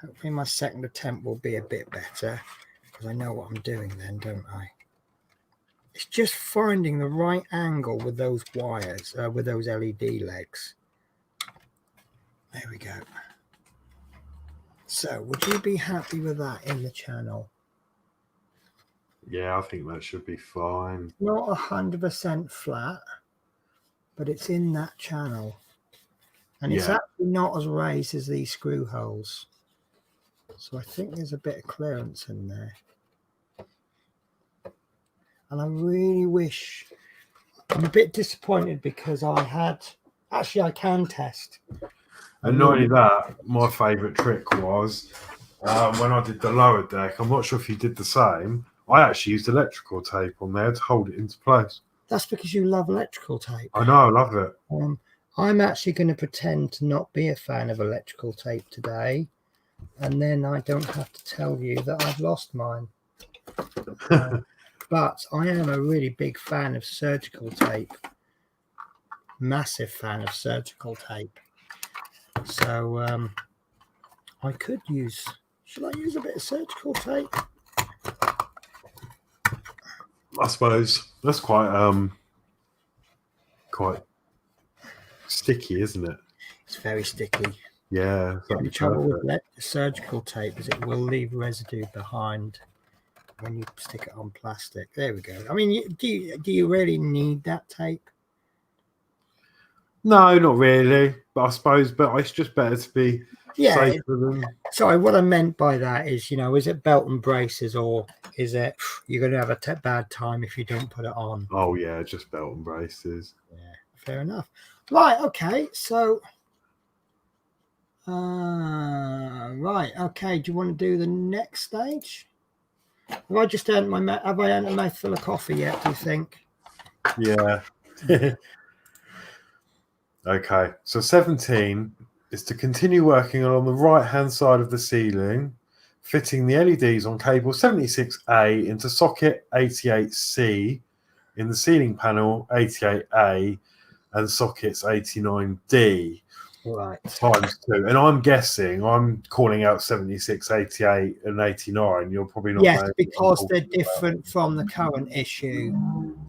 Hopefully my second attempt will be a bit better because I know what I'm doing then, don't I? It's just finding the right angle with those wires, with those LED legs. There we go. So would you be happy with that in the channel? Yeah, I think that should be fine. Not 100% flat, but it's in that channel. And it's actually not as raised as these screw holes. So I think there's a bit of clearance in there. And I really wish, I'm a bit disappointed because I can test. And not only that, my favourite trick was when I did the lower deck, I'm not sure if you did the same, I actually used electrical tape on there to hold it into place. That's because you love electrical tape. I know, I love it. I'm actually going to pretend to not be a fan of electrical tape today, and then I don't have to tell you that I've lost mine. But I am a really big fan of surgical tape. Massive fan of surgical tape. So I could use, should I use a bit of surgical tape? I suppose that's quite sticky, isn't it? It's very sticky. Yeah. The trouble with surgical tape is it will leave residue behind when you stick it on plastic. There we go. I mean, do you really need that tape? No, not really. But I suppose, but it's just better to be safer than. Sorry, what I meant by that is, you know, is it belt and braces, or is it you're going to have a bad time if you don't put it on? Oh yeah, just belt and braces. Yeah, fair enough. Right. Okay. So. Right. Okay. Do you want to do the next stage? Have I just earned have I earned a mouthful of coffee yet, do you think? Yeah. Okay. So 17 is to continue working along the right-hand side of the ceiling, fitting the LEDs on cable 76A into socket 88C in the ceiling panel 88A and sockets 89D. Right. Times 2. And I'm guessing, I'm calling out 76, 88 and 89. You're probably not. Yes, because they're different from the current issue.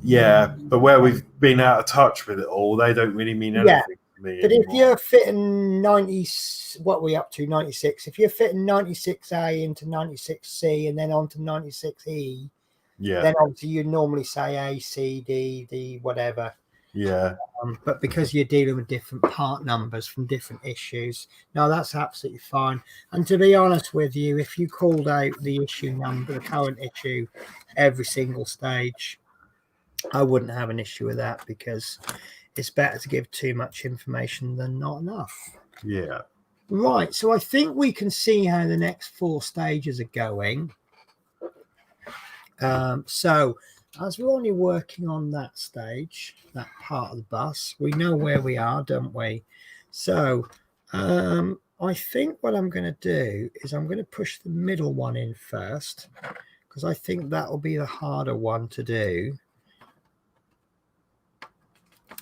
Yeah, but where we've been out of touch with it all, they don't really mean anything to me but anymore. If you're fitting 90, what are we up to, 96? If you're fitting 96A into 96C and then onto 96E, then obviously you normally say A, C, D, D, whatever. Yeah. But because you're dealing with different part numbers from different issues, no, that's absolutely fine. And to be honest with you, if you called out the issue number, the current issue, every single stage, I wouldn't have an issue with that, because it's better to give too much information than not enough. Yeah. Right, so I think we can see how the next 4 stages are going. So as we're only working on that stage, that part of the bus, we know where we are, don't we? So I think what I'm going to do is I'm going to push the middle one in first, because I think that will be the harder one to do.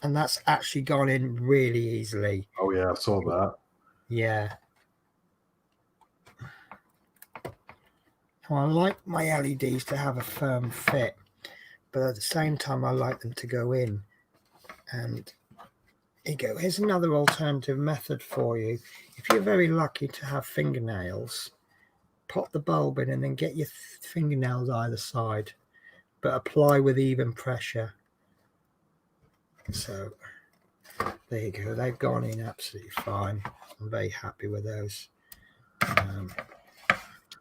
And that's actually gone in really easily. Oh, yeah, I saw that. Yeah. I like my LEDs to have a firm fit, but at the same time, I like them to go in. And here you go. Here's another alternative method for you. If you're very lucky to have fingernails, pop the bulb in and then get your fingernails either side, but apply with even pressure. So there you go. They've gone in absolutely fine. I'm very happy with those.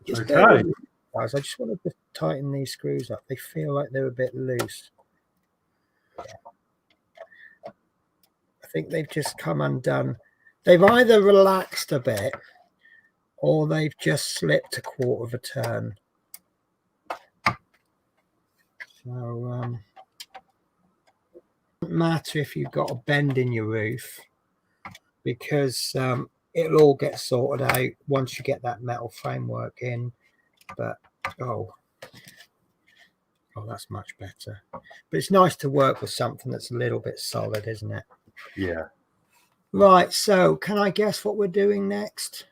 Okay. Guys, I just want to tighten these screws up. They feel like they're a bit loose. I think they've just come undone. They've either relaxed a bit or they've just slipped a quarter of a turn. So it doesn't matter if you've got a bend in your roof, because it'll all get sorted out once you get that metal framework in. But oh, that's much better. But it's nice to work with something that's a little bit solid, isn't it? Yeah. Right, so can I guess what we're doing next?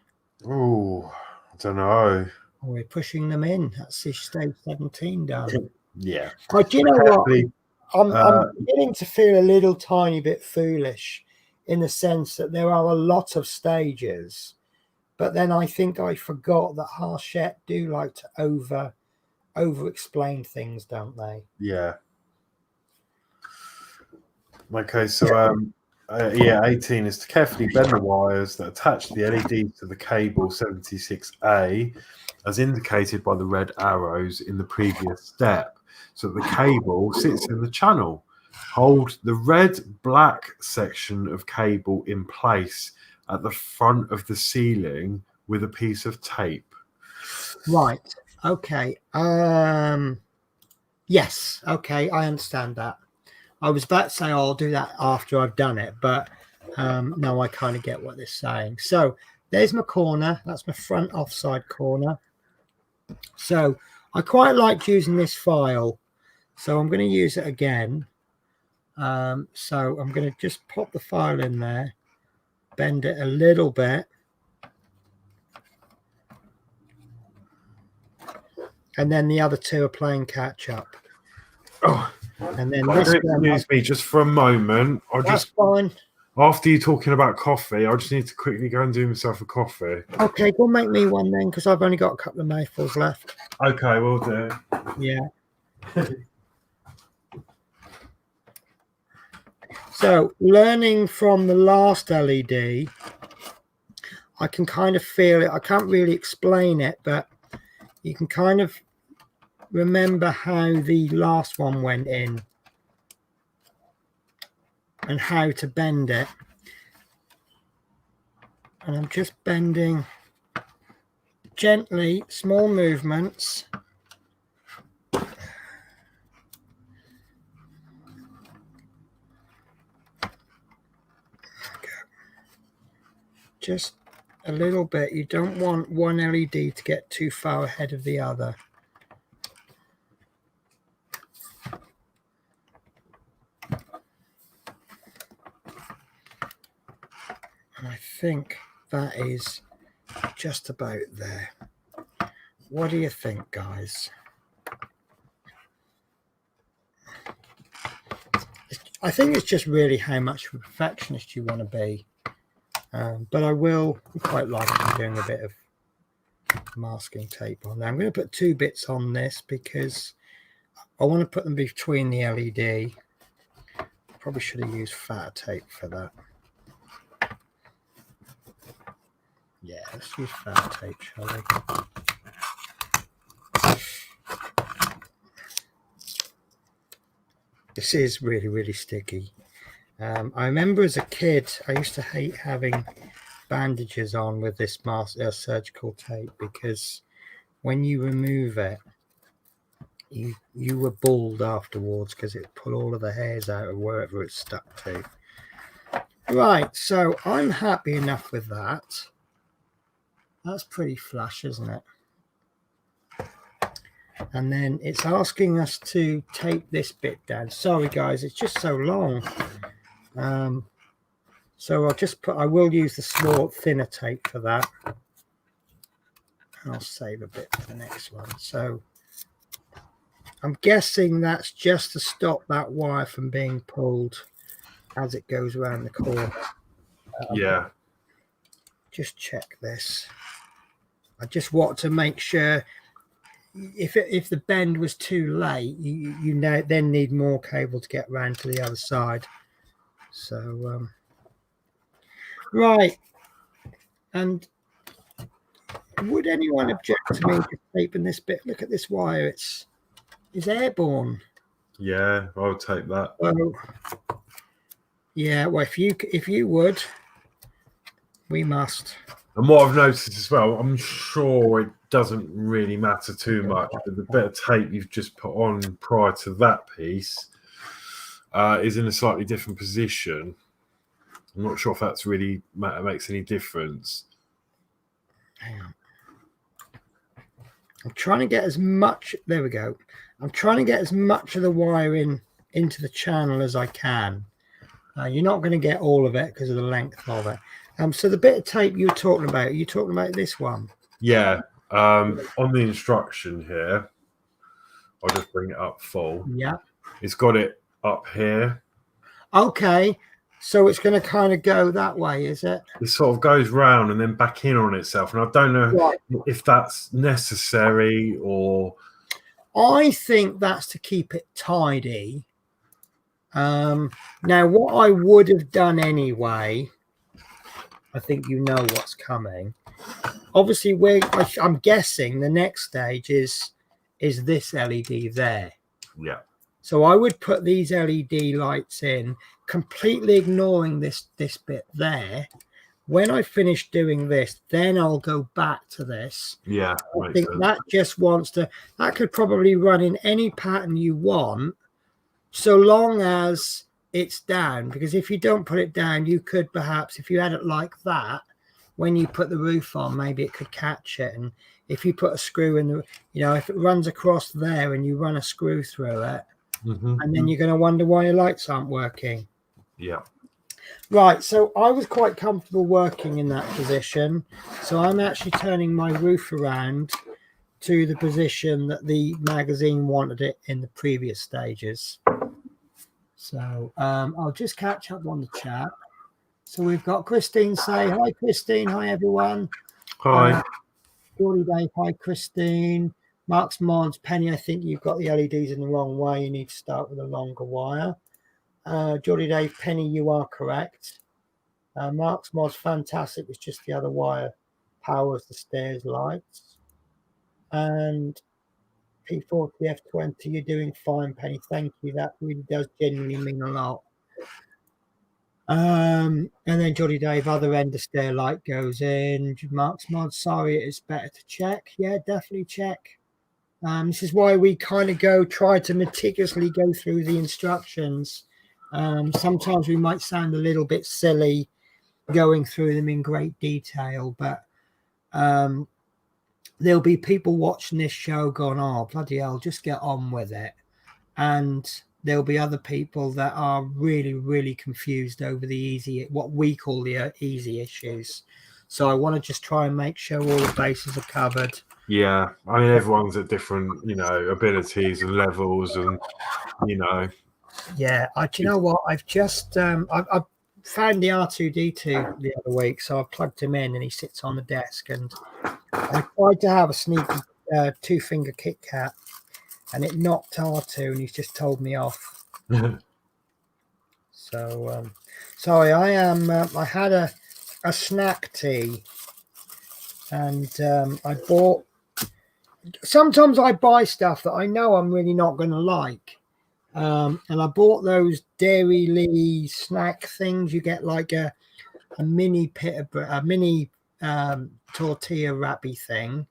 Oh, I don't know. We're pushing them in. That's stage 17 done. Yeah. But you know what? I'm beginning to feel a little tiny bit foolish, in the sense that there are a lot of stages, but then I think I forgot that Hachette do like to over explain things, don't they? Yeah. Okay, so yeah, 18 is to carefully bend the wires that attach the LED to the cable 76A, as indicated by the red arrows in the previous step, so that the cable sits in the channel. Hold the red-black section of cable in place at the front of the ceiling with a piece of tape. Right. Okay. Yes. Okay, I understand that. I was about to say, oh, I'll do that after I've done it, but no, I kind of get what they're saying. So there's my corner. That's my front offside corner. So I quite liked using this file, so I'm going to use it again. So I'm going to just pop the file in there, bend it a little bit, and then the other two are playing catch up. Oh, and then this excuse me just for a moment. That's fine. After you talking about coffee, I just need to quickly go and do myself a coffee. Okay, go make me one then, because I've only got a couple of mouthfuls left. Okay, we'll do. Yeah. So, learning from the last LED, I can kind of feel it. I can't really explain it, but you can kind of remember how the last one went in and how to bend it. And I'm just bending gently, small movements. Just a little bit. You don't want one LED to get too far ahead of the other. And I think that is just about there. What do you think, guys? I think it's just really how much of a perfectionist you want to be. But I will quite like doing a bit of masking tape on there. I'm going to put 2 bits on this because I want to put them between the LED. Probably should have used fatter tape for that. Yeah, let's use fatter tape, shall we? This is really, really sticky. I remember as a kid, I used to hate having bandages on with this surgical tape, because when you remove it, you were bald afterwards because it pulled all of the hairs out of wherever it's stuck to. Right, so I'm happy enough with that. That's pretty flush, isn't it? And then it's asking us to tape this bit down. Sorry guys, it's just so long. So I will use the small thinner tape for that. I'll save a bit for the next one. So I'm guessing that's just to stop that wire from being pulled as it goes around the corner. Yeah. Just check this. I just want to make sure if the bend was too late, you now then need more cable to get around to the other side. So right, and would anyone object to me just taping this bit? Look at this wire; it's airborne. Yeah, I'll take that. Well, yeah. Well, if you would, we must. And what I've noticed as well, I'm sure it doesn't really matter too much, but the bit of tape you've just put on prior to that piece is in a slightly different position. I'm not sure if that's really makes any difference. Hang on. I'm trying to get as much. There we go. I'm trying to get as much of the wire into the channel as I can. You're not going to get all of it because of the length of it. So the bit of tape you were talking about, are you talking about this one? Yeah. On the instruction here, I'll just bring it up full. Yeah. It's got it up here. Okay. So it's going to kind of go that way, is it? It sort of goes round and then back in on itself. And I don't know if that's necessary or... I think that's to keep it tidy. Now, what I would have done anyway, I think you know what's coming. Obviously, I'm guessing the next stage is this LED there. Yeah. So I would put these LED lights in, completely ignoring this bit there. When I finish doing this, then I'll go back to this. Yeah. I think that just wants to, that could probably run in any pattern you want, so long as it's down. Because if you don't put it down, you could perhaps, if you had it like that, when you put the roof on, maybe it could catch it. And if you put a screw in the, if it runs across there and you run a screw through it, and then you're going to wonder why your lights aren't working. Yeah. Right, so I was quite comfortable working in that position. So I'm actually turning my roof around to the position that the magazine wanted it in the previous stages. So I'll just catch up on the chat. So we've got Christine say, hi Christine, hi everyone. Hi. Geordie Dave, hi Christine. Mark's Mods, Penny, I think you've got the LEDs in the wrong way. You need to start with a longer wire. Geordie Dave, Penny, you are correct. Mark's Mods, fantastic. It's just the other wire powers the stairs lights. And P40 F20, you're doing fine, Penny. Thank you. That really does genuinely mean a lot. And then Geordie Dave, other end of stair light goes in. Mark's Mods, sorry, it's better to check. Yeah, definitely check. This is why we kind of try to meticulously go through the instructions. Sometimes we might sound a little bit silly going through them in great detail, but there'll be people watching this show going, oh, bloody hell, just get on with it. And there'll be other people that are really, really confused over what we call the easy issues. So I want to just try and make sure all the bases are covered. Yeah, I mean, everyone's at different, abilities and levels, and Yeah, do you know what? I've just I've found the R2D2 the other week, so I plugged him in, and he sits on the desk. And I tried to have a sneaky two-finger Kit Kat, and it knocked R2, and he's just told me off. So sorry, I am. I had a snack tea, and I bought. Sometimes I buy stuff that I know I'm really not going to like, and I bought those Dairy Lee snack things. You get like a mini tortilla wrappy thing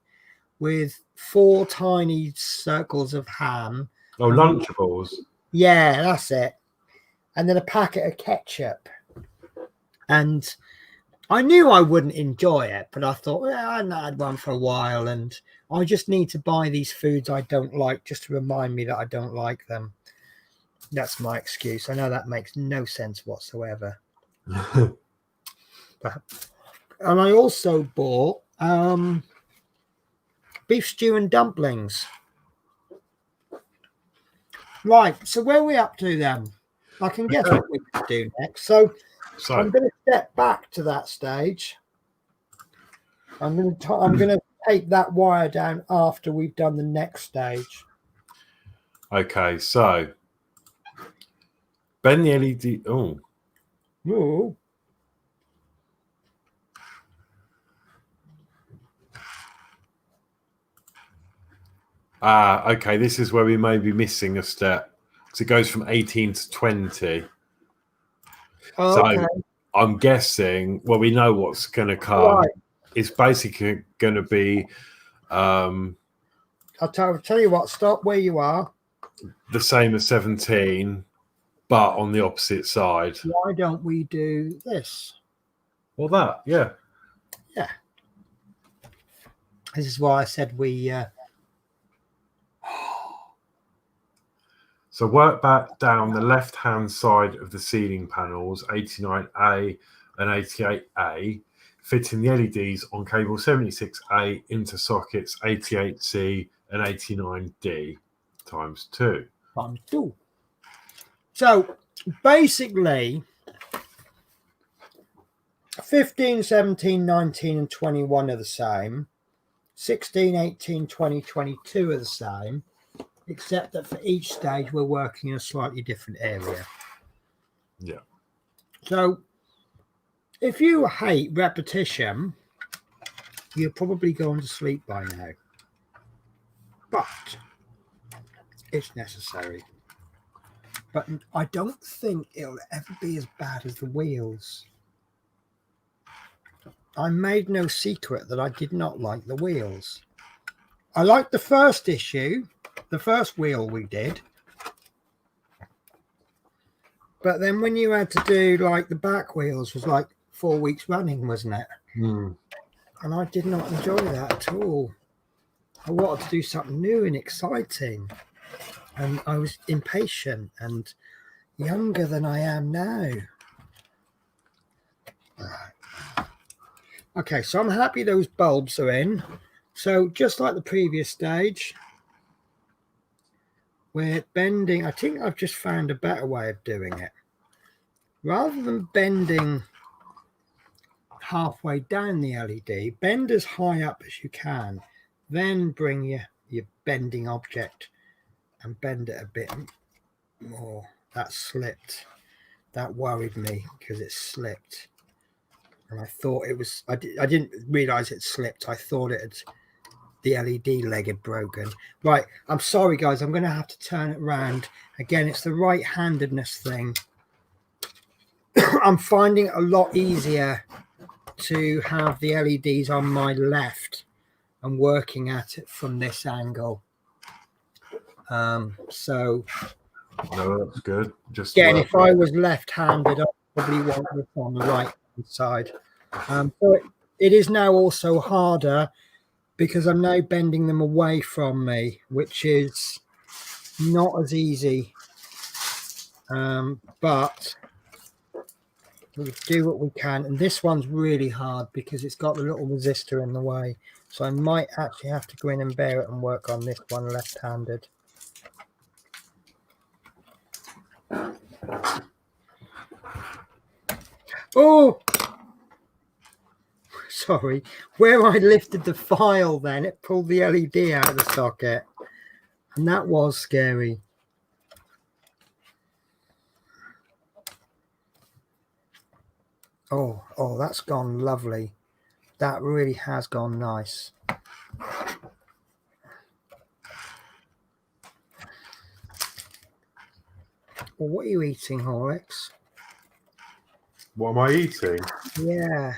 with 4 tiny circles of ham. Oh, Lunchables. Yeah, that's it. And then a packet of ketchup. And I knew I wouldn't enjoy it, but I thought, I hadn't had one for a while, and I just need to buy these foods I don't like just to remind me that I don't like them. That's my excuse. I know that makes no sense whatsoever. And I also bought beef stew and dumplings. Right, so where are we up to then? I can guess what we can do next. So I'm going to step back to that stage. I'm going to take that wire down after we've done the next stage. Okay, so bend the LED. Oh. Ooh. Okay, this is where we may be missing a step. So it goes from 18 to 20. Oh, so okay. I'm guessing, well, we know what's going to come. Right. It's basically going to be I'll tell you what, stop where you are. the same as 17, but on the opposite side. Why don't we do this? Well, that, yeah. Yeah. This is why I said we... So work back down the left-hand side of the ceiling panels, 89A and 88A, fitting the LEDs on cable 76A into sockets 88C and 89D times 2. Times 2. So basically, 15, 17, 19 and 21 are the same. 16, 18, 20, 22 are the same, except that for each stage we're working in a slightly different area. Yeah. So if you hate repetition, you're probably going to sleep by now. But it's necessary. But I don't think it'll ever be as bad as the wheels. I made no secret that I did not like the wheels. I liked the first issue, the first wheel we did. But then when you had to do like the back wheels was like 4 weeks running, wasn't it? Mm. And I did not enjoy that at all. I wanted to do something new and exciting. And I was impatient and younger than I am now. Okay, so I'm happy those bulbs are in. So just like the previous stage, we're bending. I think I've just found a better way of doing it. Rather than bending halfway down the LED, bend as high up as you can. Then bring your bending object and bend it a bit more. That slipped. That worried me because it slipped. And I thought it was, I didn't realize it slipped. I thought the LED leg had broken. Right, I'm sorry guys, I'm going to have to turn it around. Again, it's the right-handedness thing. I'm finding it a lot easier to have the LEDs on my left and working at it from this angle. So No, that's good. Just again, if I was left-handed, I probably want this on the right side. So it is now also harder because I'm now bending them away from me, which is not as easy. But we do what we can. And this one's really hard because it's got the little resistor in the way. So I might actually have to go in and bear it and work on this one left-handed. Oh, sorry. Where I lifted the file then, it pulled the LED out of the socket. And that was scary. Oh, that's gone lovely. That really has gone nice. Well, what are you eating, Horlicks? What am I eating? Yeah.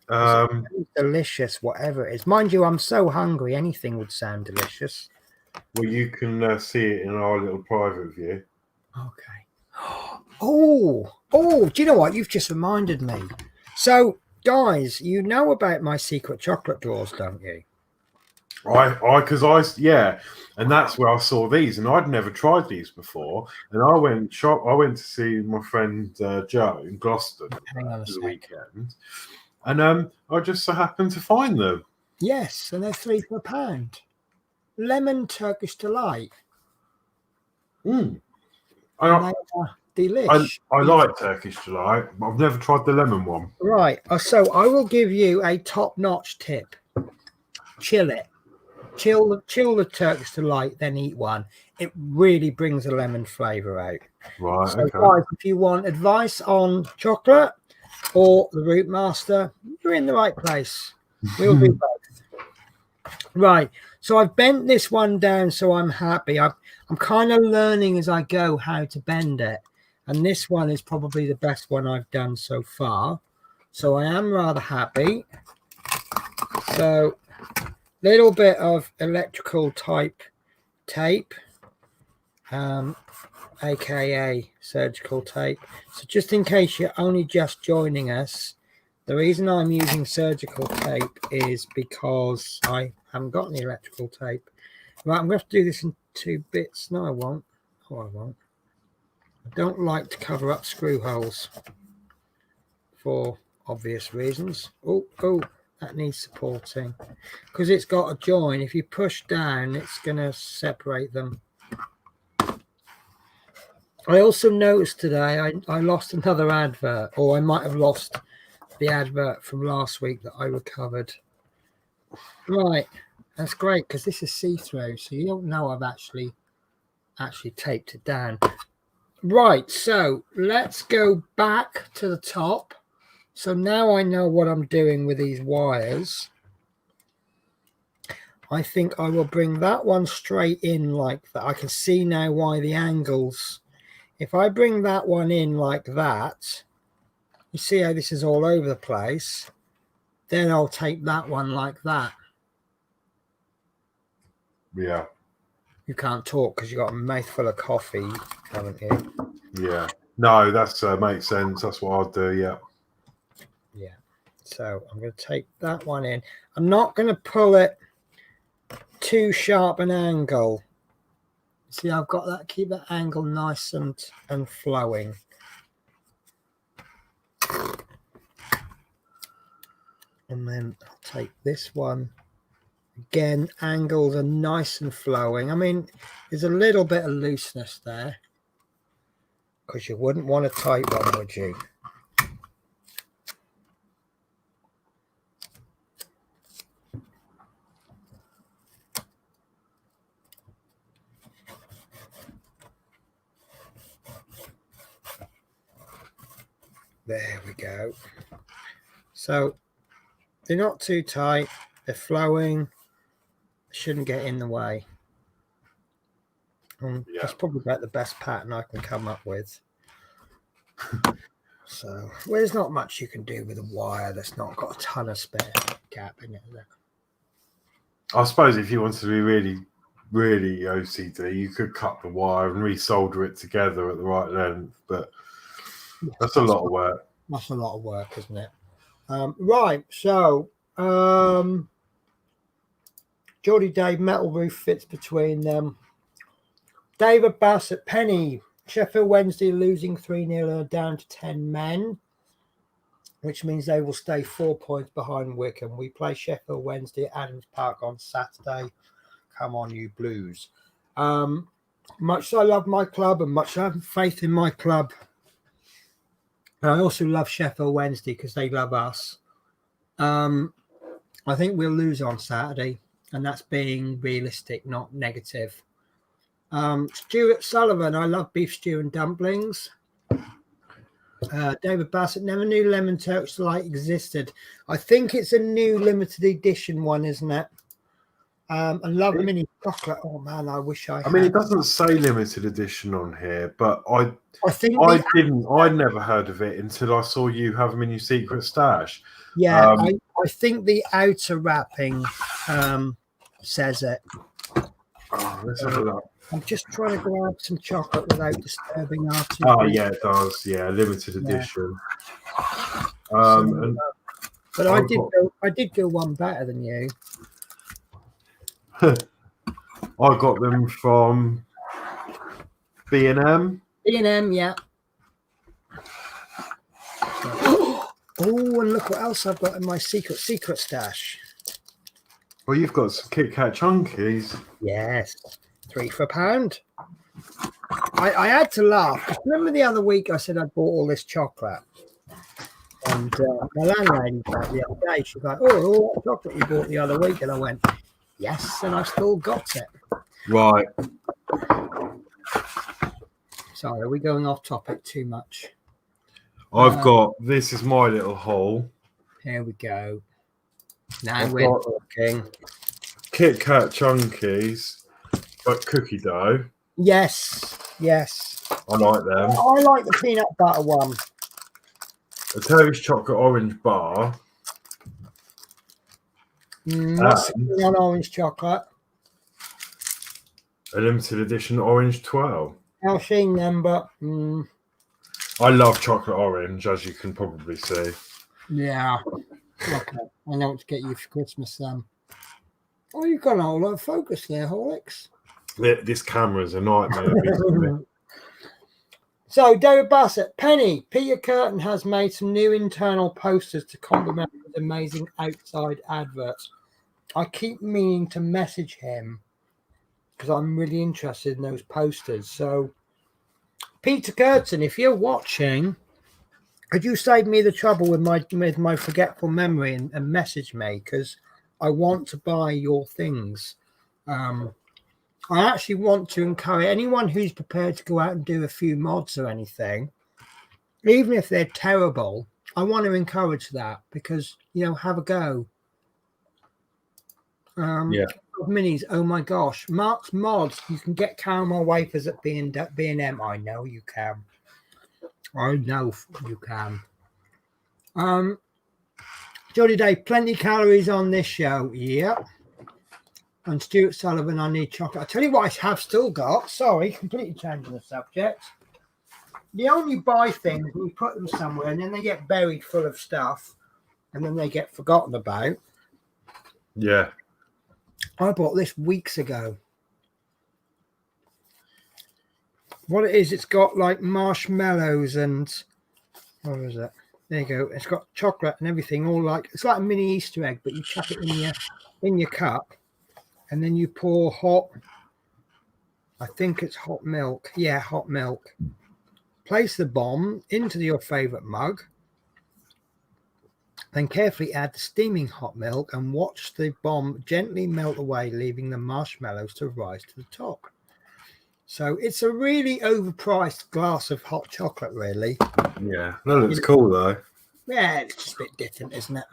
Well, Delicious, whatever it is. Mind you, I'm so hungry, anything would sound delicious. you can see it in our little private view. Okay. Oh, do you know what? You've just reminded me. So, guys, you know about my secret chocolate drawers, don't you? Yeah, and that's where I saw these, and I'd never tried these before. And I went to see my friend Joe in Gloucester Hang on a for the sec. weekend, and I just so happened to find them. Yes, and they're £3 for £1. Lemon Turkish delight. Mm. And they are delish. I like Turkish delight. I've never tried the lemon one. Right. So I will give you a top-notch tip. Chill it. Chill the Turkish delight, then eat one. It really brings a lemon flavour out. Right. So, Okay. guys, if you want advice on chocolate or the Routemasters, you're in the right place. We'll do both. Right. So I've bent this one down, so I'm happy. I'm kind of learning as I go how to bend it, and this one is probably the best one I've done so far. So I am rather happy. So, little bit of electrical type tape, aka surgical tape. So just in case you're only just joining us, the reason I'm using surgical tape is because I haven't got any electrical tape. Right, I'm going to have to do this in 2 bits. No, I won't. Oh, I won't. I don't like to cover up screw holes for obvious reasons. Oh, that needs supporting because it's got a join. If you push down, it's going to separate them. I also noticed today I lost another advert, or I might have lost the advert from last week that I recovered. Right, that's great because this is see-through, so you don't know I've actually taped it down. Right, so let's go back to the top. So now I know what I'm doing with these wires. I think I will bring that one straight in like that. I can see now why the angles. If I bring that one in like that, you see how this is all over the place. Then I'll tape that one like that. Yeah. You can't talk because you've got a mouth full of coffee, haven't you? Yeah. No, that's makes sense. That's what I'll do. Yeah. Yeah. So I'm going to take that one in. I'm not going to pull it too sharp an angle. See, I've got that. Keep that angle nice and flowing. And then I'll take this one. Again, angles are nice and flowing. I mean, there's a little bit of looseness there because you wouldn't want a tight one, would you? There we go. So they're not too tight. They're flowing. Shouldn't get in the way. Yeah. That's probably about the best pattern I can come up with. So, well, there's not much you can do with a wire that's not got a ton of spare gap in it. I suppose if you wanted to be really, really OCD, you could cut the wire and resolder it together at the right length, but that's a lot of work. That's a lot of work, isn't it? Right, so Geordie Dave metal roof fits between them. David Bassett Penny, Sheffield Wednesday losing 3-0 down to 10 men, which means they will stay 4 points behind Wickham. We play Sheffield Wednesday at Adams Park on Saturday. Come on, you Blues. Much as I love my club and much as I have faith in my club, and I also love Sheffield Wednesday because they love us. I think we'll lose on Saturday, and that's being realistic, not negative. Stuart Sullivan, I love beef stew and dumplings. David Bassett never knew lemon Turkish delight existed. I think it's a new limited edition one, isn't it? I love mini chocolate. Oh man, I wish I mean, had. it doesn't say limited edition on here, but I think I never heard of it until I saw you have them in your secret stash. Yeah, I think the outer wrapping says it. Let's have a look. I'm just trying to grab some chocolate without disturbing our two. Oh yeah, it does. Yeah, limited edition. But I did go one better than you. I got them from B&M. B&M, yeah. Oh, and look what else I've got in my secret stash. Well, you've got some Kit Kat Chunkies. Yes, 3 for £1. I had to laugh. Remember the other week I said I bought all this chocolate? And my landlady said the other day, she was like, oh, all that chocolate you bought the other week. And I went, yes, and I still got it. Right. Sorry, are we going off topic too much? I've got, this is my little haul. Here we go. Now we're talking. Kit Kat Chunkies, but cookie dough. Yes. I like them. I like the peanut butter one. A Turkish chocolate orange bar. Not orange chocolate. A limited edition orange 12. I've seen them, but I love chocolate orange, as you can probably see. yeah. Okay, I know what to get you for Christmas then. Oh, you've got a whole lot of focus there, Horlicks. This camera's a nightmare. So, David Bassett, Penny, Peter Curtin has made some new internal posters to complement his amazing outside adverts. I keep meaning to message him because I'm really interested in those posters. So, Peter Curtin, if you're watching, could you save me the trouble with my forgetful memory and message me? Because I want to buy your things. I actually want to encourage anyone who's prepared to go out and do a few mods or anything, even if they're terrible. I want to encourage that because, have a go. Minis. Oh my gosh. Mark's Mods. You can get caramel wafers at B&M. I know you can. Jolly Day, plenty calories on this show. Yep. And Stuart Sullivan, I need chocolate. I tell you what, I have still got. Sorry, completely changing the subject. You only buy things and you put them somewhere, and then they get buried full of stuff, and then they get forgotten about. Yeah. I bought this weeks ago. What it is, it's got like marshmallows and what is it? There you go. It's got chocolate and everything, all like it's like a mini Easter egg, but you chuck it in your cup. And then you pour I think it's hot milk. Yeah, hot milk. Place the bomb into your favorite mug. Then carefully add the steaming hot milk and watch the bomb gently melt away, leaving the marshmallows to rise to the top. So it's a really overpriced glass of hot chocolate, really. Yeah, that looks cool, though. Yeah, it's just a bit different, isn't it?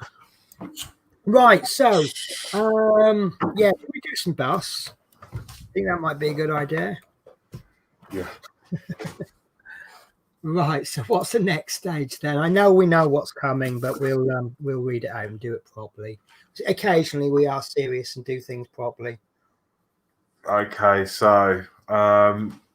Right, so, can we do some bus? I think that might be a good idea. Yeah. Right, so what's the next stage then? I know we know what's coming, but we'll read it out and do it properly. Occasionally we are serious and do things properly. Okay, so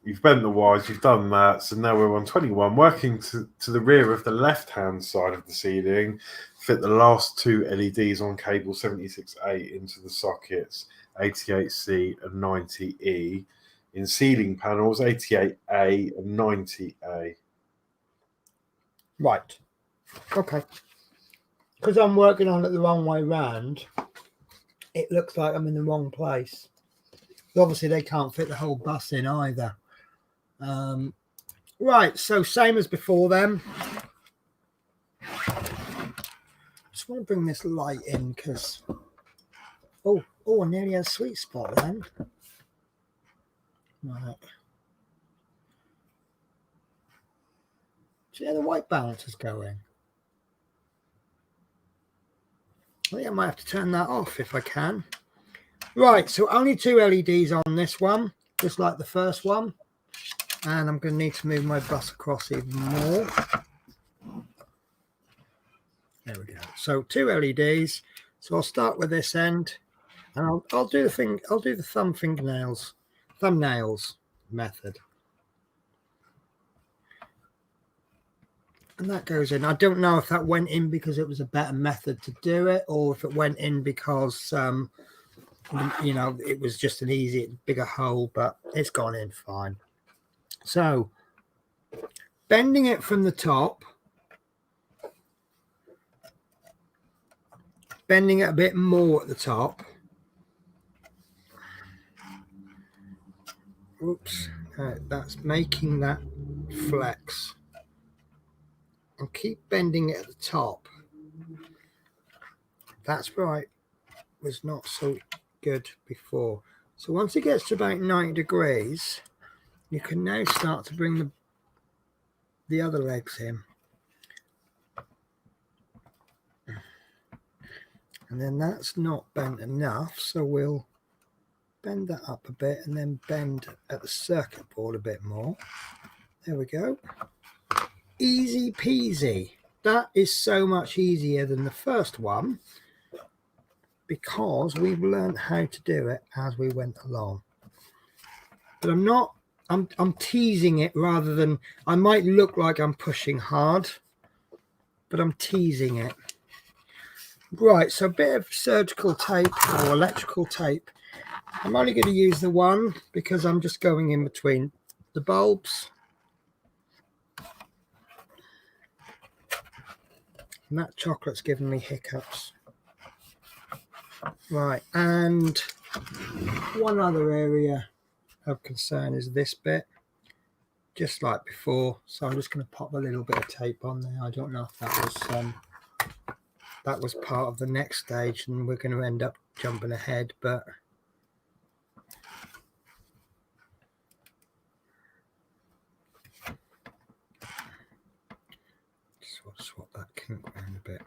you've bent the wires, you've done that. So now we're on 21, working to the rear of the left-hand side of the ceiling. Fit the last two LEDs on cable 76A into the sockets 88C and 90E in ceiling panels 88A and 90A. Right. Okay. Because I'm working on it the wrong way round, it looks like I'm in the wrong place. Obviously, they can't fit the whole bus in either. Right. So same as before then. Just want to bring this light in because I nearly had a sweet spot then. Right. See how the white balance is going. I think I might have to turn that off if I can. Right, so only 2 LEDs on this one, just like the first one. And I'm going to need to move my bus across even more. There we go. So 2 LEDs. So I'll start with this end, and I'll do the thing. I'll do the thumbnails method. And that goes in. I don't know if that went in because it was a better method to do it, or if it went in because, you know, it was just an easy, bigger hole, but it's gone in fine. So, bending it from the top, bending it a bit more at the top. Oops, that's making that flex. And keep bending it at the top. That's right, was not so good before. So once it gets to about 90 degrees, you can now start to bring the other legs in. And then that's not bent enough, so we'll bend that up a bit and then bend at the circuit board a bit more. There we go. Easy peasy. That is so much easier than the first one because we've learned how to do it as we went along. But I'm teasing it rather than, I might look like I'm pushing hard, but I'm teasing it. Right, so a bit of surgical tape or electrical tape. I'm only going to use the one because I'm just going in between the bulbs. And that chocolate's giving me hiccups. Right, and one other area of concern is this bit, just like before. So I'm just going to pop a little bit of tape on there. I don't know if that was part of the next stage and we're going to end up jumping ahead, but swap that kink around a bit.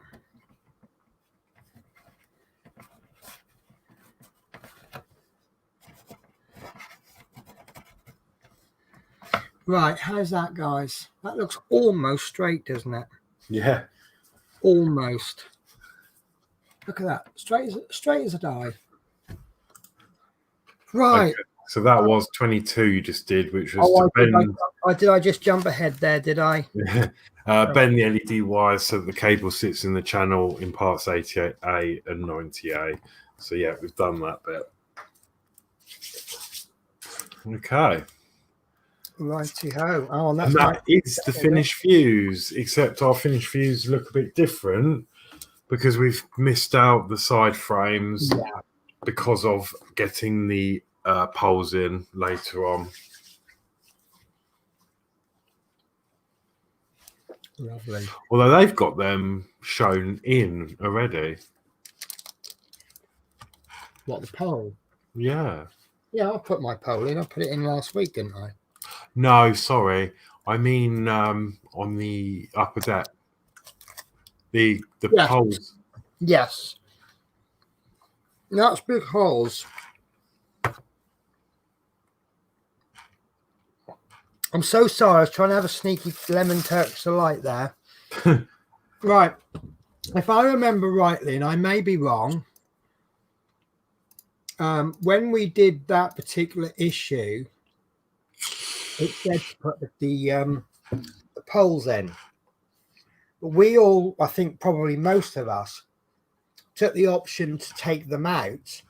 Right, how's that, guys? That looks almost straight, doesn't it? Yeah. Almost. Look at that. Straight as a die. Right. Okay. So that was 22 you just did, which was did I just jump ahead there, did I? bend the LED wires so that the cable sits in the channel in parts 88A and 90A. So yeah, we've done that bit. Okay. Righty-ho. Oh, and that is the finished fuse, except our finished fuse look a bit different because we've missed out the side frames because of getting the poles in later on. Lovely. Although they've got them shown in already. What, the pole? Yeah. Yeah, I put my pole in. I put it in last week, didn't I? No, sorry. I mean on the upper deck. The poles. Yes. That's because I'm so sorry. I was trying to have a sneaky lemon Turkish delight there. Right. If I remember rightly, and I may be wrong, when we did that particular issue, it said to put the poles in. But we all, I think probably most of us, took the option to take them out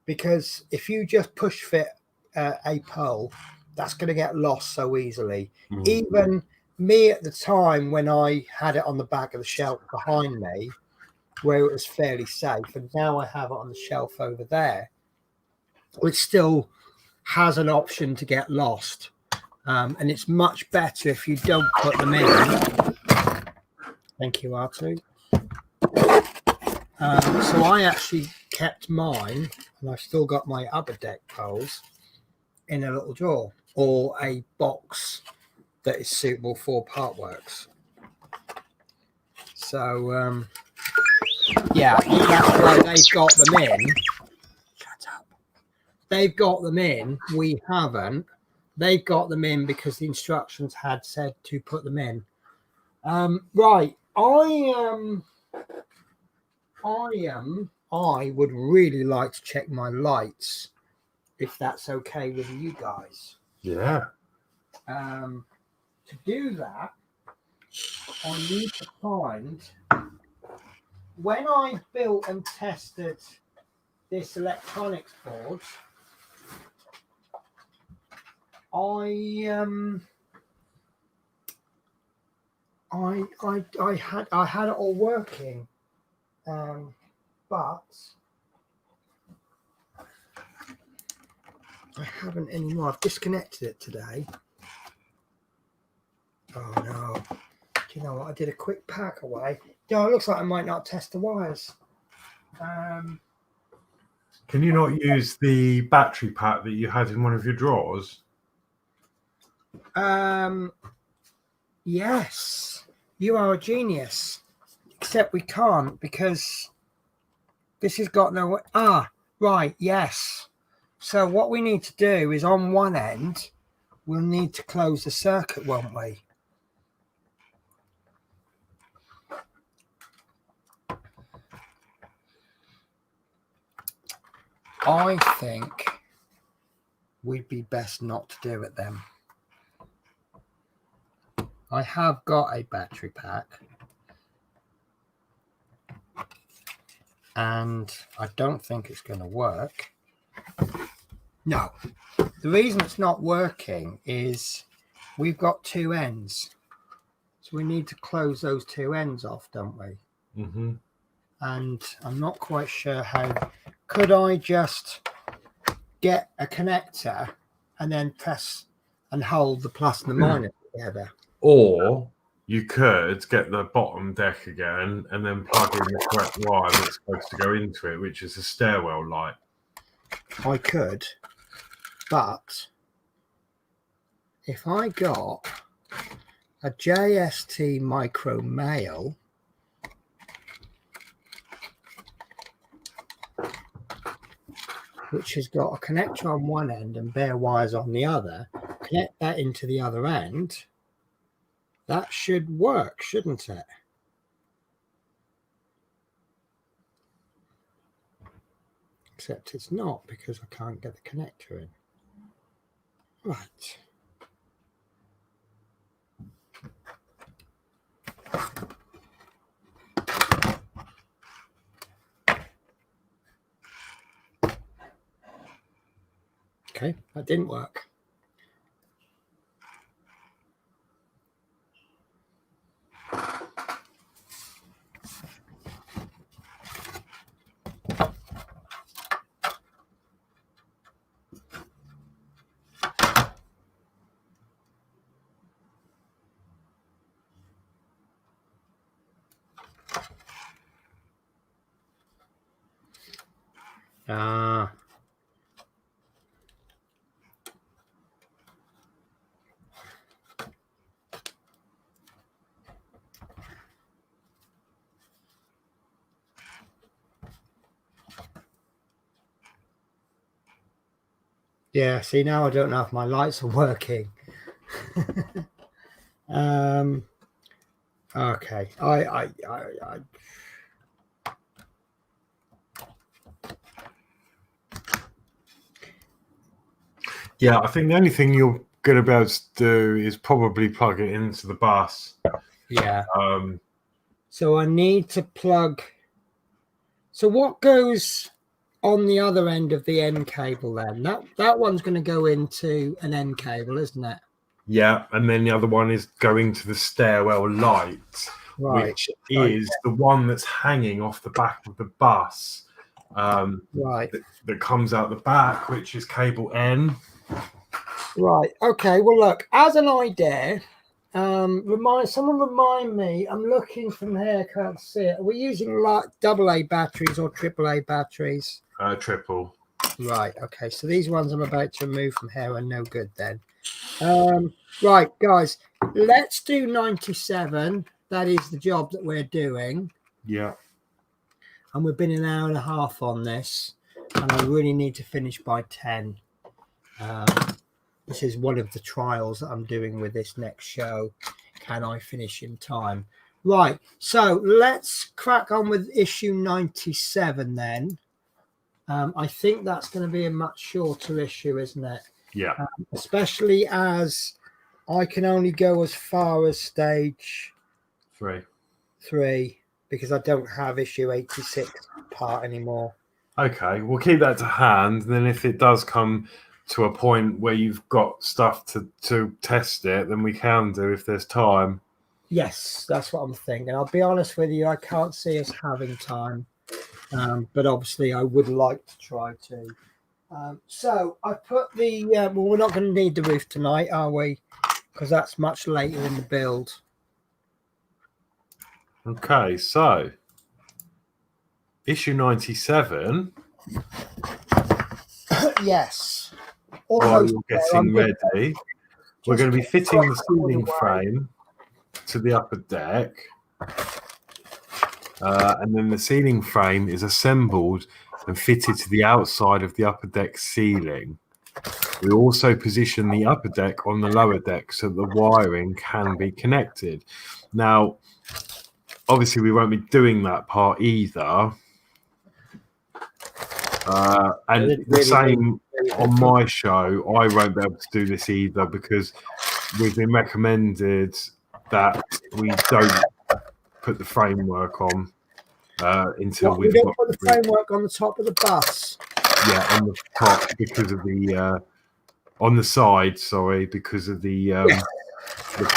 because if you just push fit a pole, that's going to get lost so easily. Even me at the time when I had it on the back of the shelf behind me, where it was fairly safe, and now I have it on the shelf over there, it still has an option to get lost. And it's much better if you don't put them in. Thank you, R2. So I actually kept mine, and I've still got my upper deck poles in a little drawer or a box that is suitable for Partworks. So yeah, that's why they've got them in. Shut up. They've got them in. We haven't. They've got them in because the instructions had said to put them in. Right. I would really like to check my lights, if that's okay with you guys. Yeah. To do that, I need to find, when I built and tested this electronics board, I had it all working, but I haven't anymore. I've disconnected it today. Oh no! Do you know what? I did a quick pack away. Yeah, it looks like I might not test the wires. Can you not use the battery pack that you had in one of your drawers? Yes, you are a genius. Except we can't because this has got no. Right. Yes. So what we need to do is on one end, we'll need to close the circuit, won't we? I think we'd be best not to do it then. I have got a battery pack. And I don't think it's going to work. No. The reason it's not working is we've got two ends. So we need to close those two ends off, don't we? Mm-hmm. And I'm not quite sure how. Could I just get a connector and then press and hold the plus and the minus together? Or you could get the bottom deck again and then plug in the correct wire that's supposed to go into it, which is a stairwell light. I could, but if I got a JST Micro Mail, which has got a connector on one end and bare wires on the other, connect that into the other end, that should work, shouldn't it? Except it's not because I can't get the connector in. Right. Okay, that didn't work. Yeah, see, now I don't know if my lights are working. Okay. Yeah, I think the only thing you're going to be able to do is probably plug it into the bus. Yeah. So I need to plug. So what goes on the other end of the end cable then? That one's going to go into an end cable, isn't it? Yeah, and then the other one is going to the stairwell light, Right. which is the one that's hanging off the back of the bus. Right. That comes out the back, which is cable N. Right. Okay. Well, look, as an idea, someone remind me. I'm looking from here, can't see it. Are we using like AA batteries or AAA batteries? Triple. Right. Okay. So these ones I'm about to remove from here are no good then. Right, guys. Let's do 97 that is the job that we're doing. Yeah. And we've been an hour and a half on this, and I really need to finish by 10. This is one of the trials that I'm doing with this next show. Can I finish in time? Right, so let's crack on with issue 97 then. I think that's going to be a much shorter issue, isn't it? Yeah. Especially as I can only go as far as stage 3 because I don't have issue 86 part anymore. Okay, we'll keep that to hand. And then if it does come to a point where you've got stuff to test it, then we can do if there's time. Yes, that's what I'm thinking. I'll be honest with you, I can't see us having time. But obviously I would like to try to. So I put the, well, we're not going to need the roof tonight, are we? Because that's much later in the build. Okay, so issue 97. Yes. While you're getting ready, we're going to be fitting the ceiling frame to the upper deck. And then the ceiling frame is assembled and fitted to the outside of the upper deck ceiling. We also position the upper deck on the lower deck so the wiring can be connected. Now, obviously, we won't be doing that part either. And the same on my show, I won't be able to do this either because we've been recommended that we don't put the framework on until we don't put the framework on the top of the bus. Yeah, on the top because of the on the side, sorry, because of the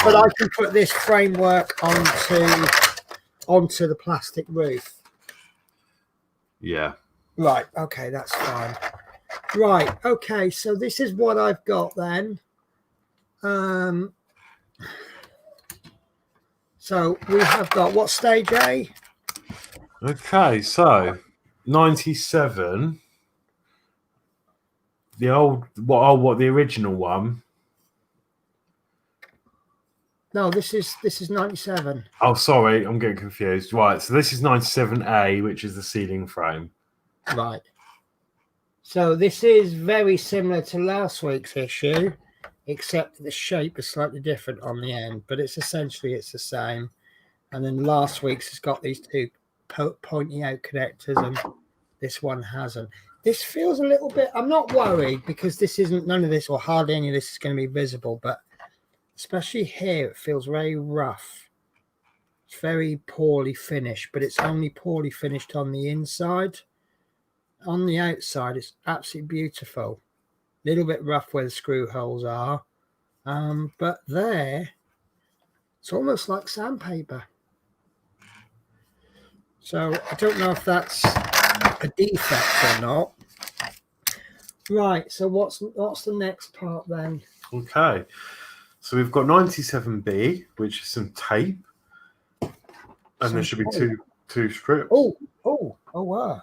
but I can put this framework onto the plastic roof. Yeah. Right, okay, that's fine. Right, okay, so this is what I've got then. So we have got what stage A? Okay, so 97. The old what the original one? No, this is 97. Oh, sorry, I'm getting confused. Right, so this is 97A, which is the ceiling frame. Right. So this is very similar to last week's issue, except the shape is slightly different on the end, but it's essentially the same. And then last week's has got these two pointy out connectors, and this one hasn't. This feels a little bit, I'm not worried because this isn't, none of this or hardly any of this is going to be visible, but especially here, it feels very rough. It's very poorly finished, but it's only poorly finished on the inside. On the outside, it's absolutely beautiful. A little bit rough where the screw holes are. But there, it's almost like sandpaper. So I don't know if that's a defect or not. Right, so what's the next part then? Okay, so we've got 97B, which is some tape, and there should be two strips. Wow.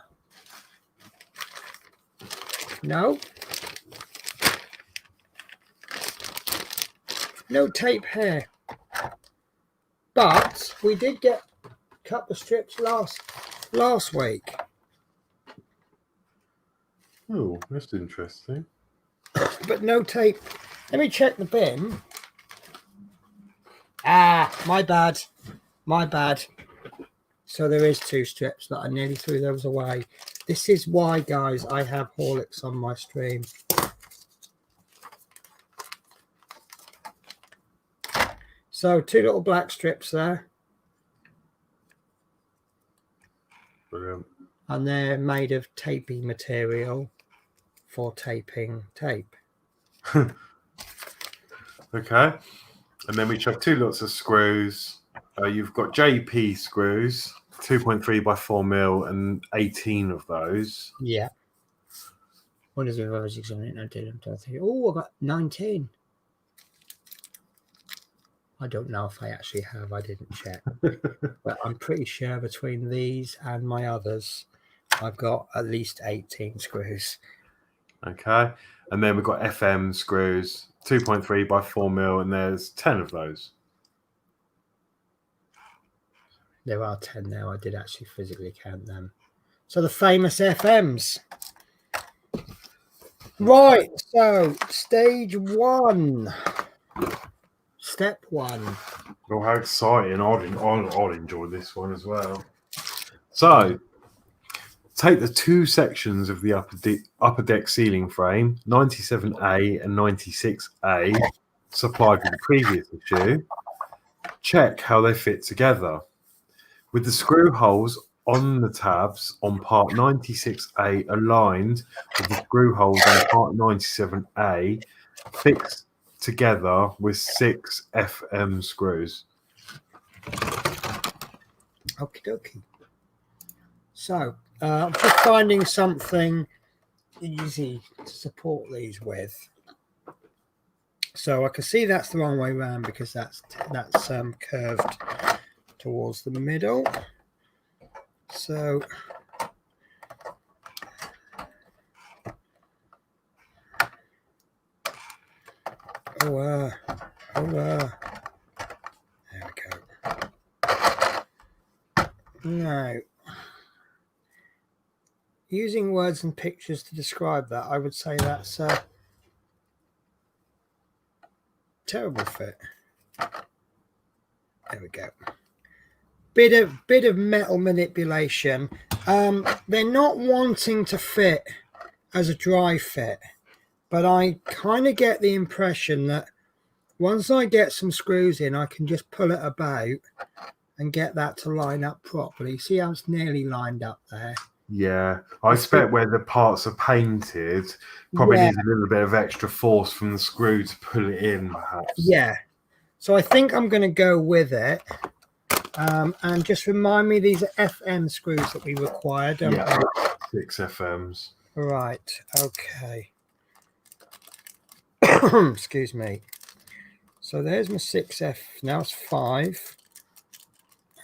No tape here, but we did get a couple of strips last week. Oh, that's interesting. But no tape. Let me check the bin. My bad. So there is two strips that I nearly threw those away. This is why, guys, I have Horlicks on my stream. So two little black strips there. Brilliant. And they're made of tapey material for taping tape. Okay. And then we chuck two lots of screws. You've got JP screws, 2.3 by 4 mil, and 18 of those. Yeah. What is it? Oh, I got 19. I don't know if I actually have. I didn't check. But I'm pretty sure between these and my others, I've got at least 18 screws. Okay. And then we've got FM screws, 2.3 by 4 mil, and there's 10 of those. There are 10 now. I did actually physically count them. So the famous FMs. Right, so stage 1. Step 1. Oh, how exciting. I'd enjoy this one as well. So, take the 2 sections of the upper deck ceiling frame, 97A and 96A, supplied with the previous issue. Check how they fit together. With the screw holes on the tabs on part 96A aligned with the screw holes on part 97A, fixed together with 6 FM screws. Okie dokie. So, I'm just finding something easy to support these with. So I can see that's the wrong way around because that's curved towards the middle. So there we go. Now, using words and pictures to describe that, I would say that's a terrible fit. There we go. Bit of metal manipulation. They're not wanting to fit as a dry fit, but I kind of get the impression that once I get some screws in, I can just pull it about and get that to line up properly. See how it's nearly lined up there? Yeah, I expect where the parts are painted, probably needs a little bit of extra force from the screw to pull it in, perhaps. Yeah. So I think I'm going to go with it. And just remind me, these are FM screws that we require, don't we? 6 FMs. Right, okay. Excuse me. So there's my 6F. Now it's 5.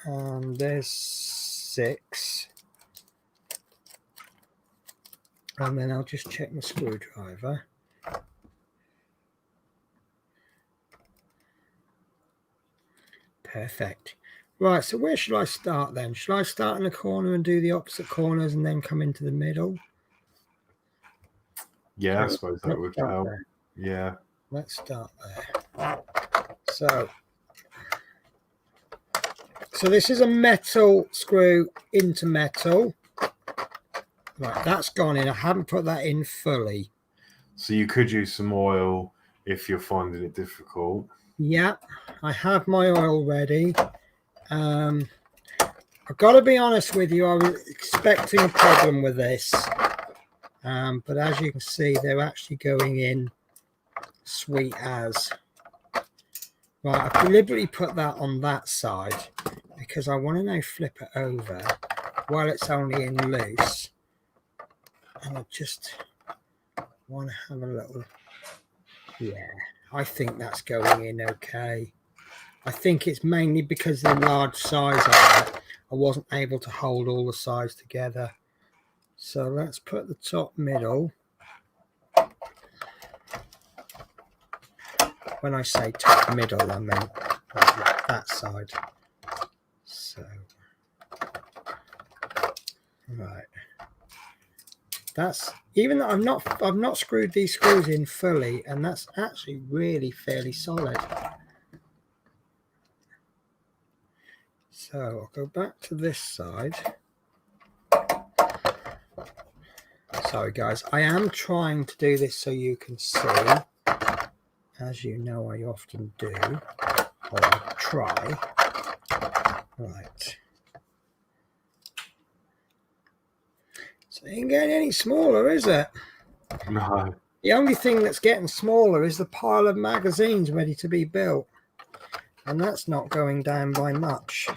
And there's 6. And then I'll just check my screwdriver. Perfect. Right, so where should I start then? Should I start in the corner and do the opposite corners and then come into the middle? Yeah, I suppose that would help. There. Yeah. Let's start there. So this is a metal screw into metal. Right, that's gone in. I haven't put that in fully. So you could use some oil if you're finding it difficult. Yeah, I have my oil ready. I've got to be honest with you, I was expecting a problem with this. But as you can see, they're actually going in sweet as. Right, I've deliberately put that on that side because I want to now flip it over while it's only in loose. And I just want to have a little, yeah, I think that's going in okay. I think it's mainly because of the large size of it, I wasn't able to hold all the sides together. So let's put the top middle. When I say top middle, I meant that side. So, right. That's, even though I've not screwed these screws in fully, and that's actually really fairly solid. So I'll go back to this side. Sorry guys, I am trying to do this so you can see. As you know, I often do, or I try. Right. So it ain't getting any smaller, is it? No. The only thing that's getting smaller is the pile of magazines ready to be built. And that's not going down by much.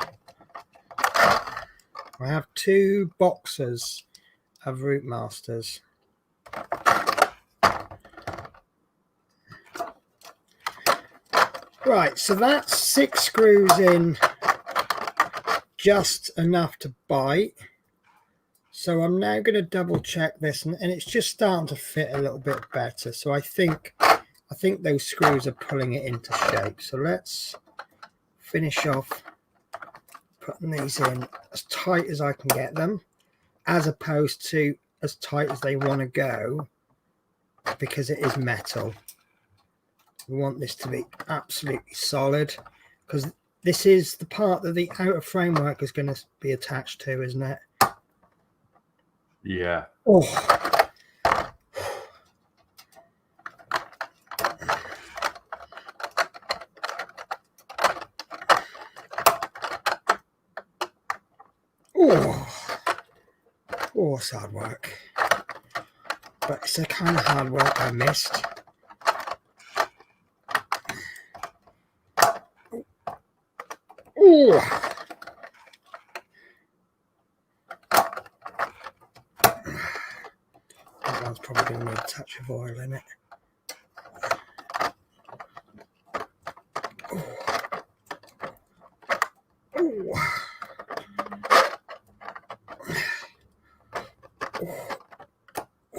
I have 2 boxes of Routemasters. Right, so that's 6 screws in, just enough to bite. So I'm now going to double check this, and it's just starting to fit a little bit better. So I think those screws are pulling it into shape. So let's finish off putting these in as tight as I can get them, as opposed to as tight as they want to go, because it is metal. We want this to be absolutely solid, because this is the part that the outer framework is going to be attached to, isn't it? Yeah. Oh. Oh, it's hard work. But it's the kind of hard work I missed. Oh. That one's probably going to need a touch of oil in it.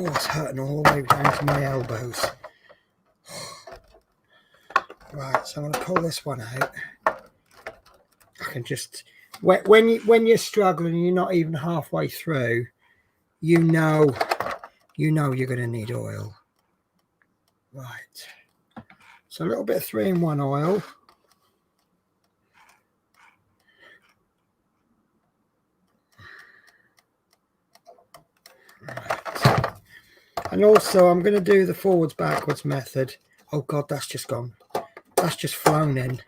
Oh, it's hurting all the way down to my elbows. Right, so I'm going to pull this one out. I can just, when you're struggling and you're not even halfway through, you know you're going to need oil. Right. So a little bit of 3-in-1 oil. Right. And also I'm going to do the forwards backwards method. Oh God, that's just gone. That's just flown in.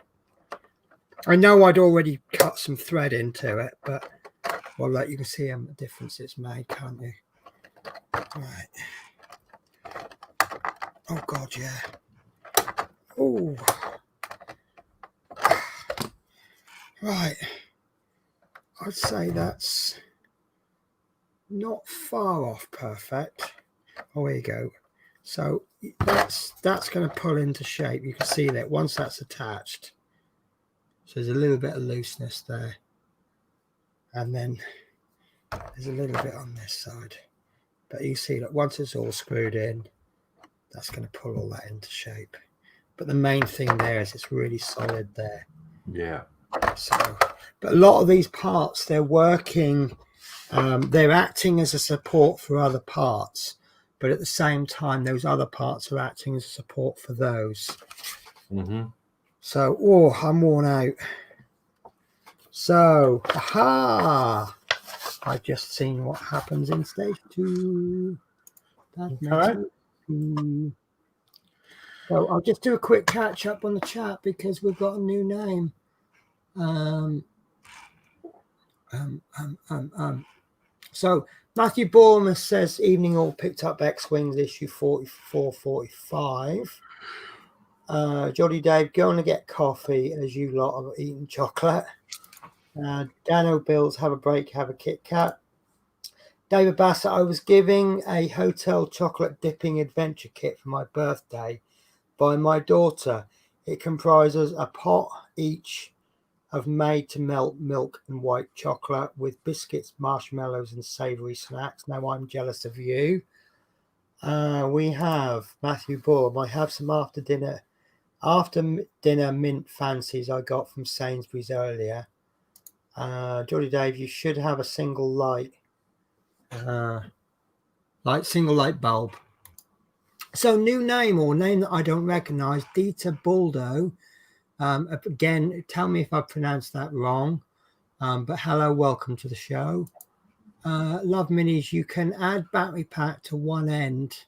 I know I'd already cut some thread into it, but well, like you can see the difference it's made, can't you? Right. Oh God, yeah. Oh. Right. I'd say that's not far off perfect. Oh, here you go. So that's going to pull into shape. You can see that once that's attached. So there's a little bit of looseness there. And then there's a little bit on this side. But you see that once it's all screwed in, that's going to pull all that into shape. But the main thing there is it's really solid there. Yeah. So, but a lot of these parts, they're working, they're acting as a support for other parts. But at the same time, those other parts are acting as a support for those. Mm-hmm. So, oh, I'm worn out. So, aha! I've just seen what happens in stage 2. That makes sense. So I'll just do a quick catch up on the chat because we've got a new name. So Matthew Bournemouth says, evening all, picked up X-Wings issue 44, 45. Jolly Dave, go on and get coffee as you lot are eating chocolate. Dano Bills, have a break, have a Kit Kat. David Bassett, I was giving a hotel chocolate dipping adventure kit for my birthday by my daughter. It comprises a pot each of made to melt milk and white chocolate with biscuits, marshmallows and savoury snacks. Now I'm jealous of you. We have Matthew Bull. I have some after dinner mint fancies I got from Sainsbury's earlier. Jolly Dave, you should have a single light bulb. So new name or name that I don't recognize, Dieter Baldo. Again, tell me if I pronounced that wrong. But hello, welcome to the show. Love Minis, you can add battery pack to one end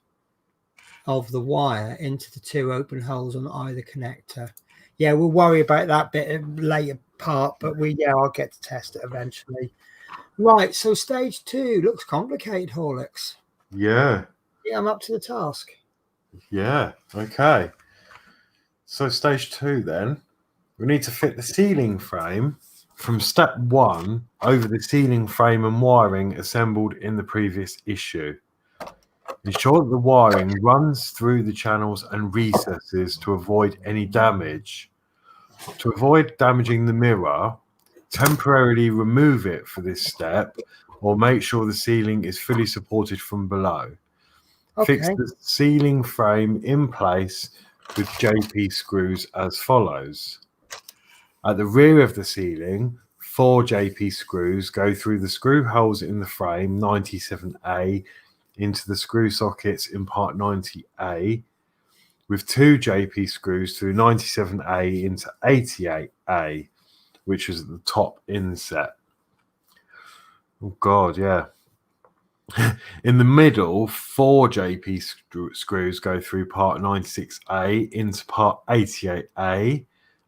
of the wire into the 2 open holes on either connector. Yeah, we'll worry about that bit later part, but I'll get to test it eventually. Right, so stage 2 looks complicated, Horlicks. Yeah. Yeah, I'm up to the task. Yeah. Okay. So stage 2 then, we need to fit the ceiling frame from step 1 over the ceiling frame and wiring assembled in the previous issue. Ensure that the wiring runs through the channels and recesses to avoid any damage. To avoid damaging the mirror, temporarily remove it for this step or make sure the ceiling is fully supported from below. Okay. Fix the ceiling frame in place with JP screws as follows. At the rear of the ceiling, 4 JP screws go through the screw holes in the frame 97A into the screw sockets in part 90A, with 2 JP screws through 97A into 88A, which is at the top inset. Oh God, yeah. In the middle, 4 JP screws go through part 96A into part 88A.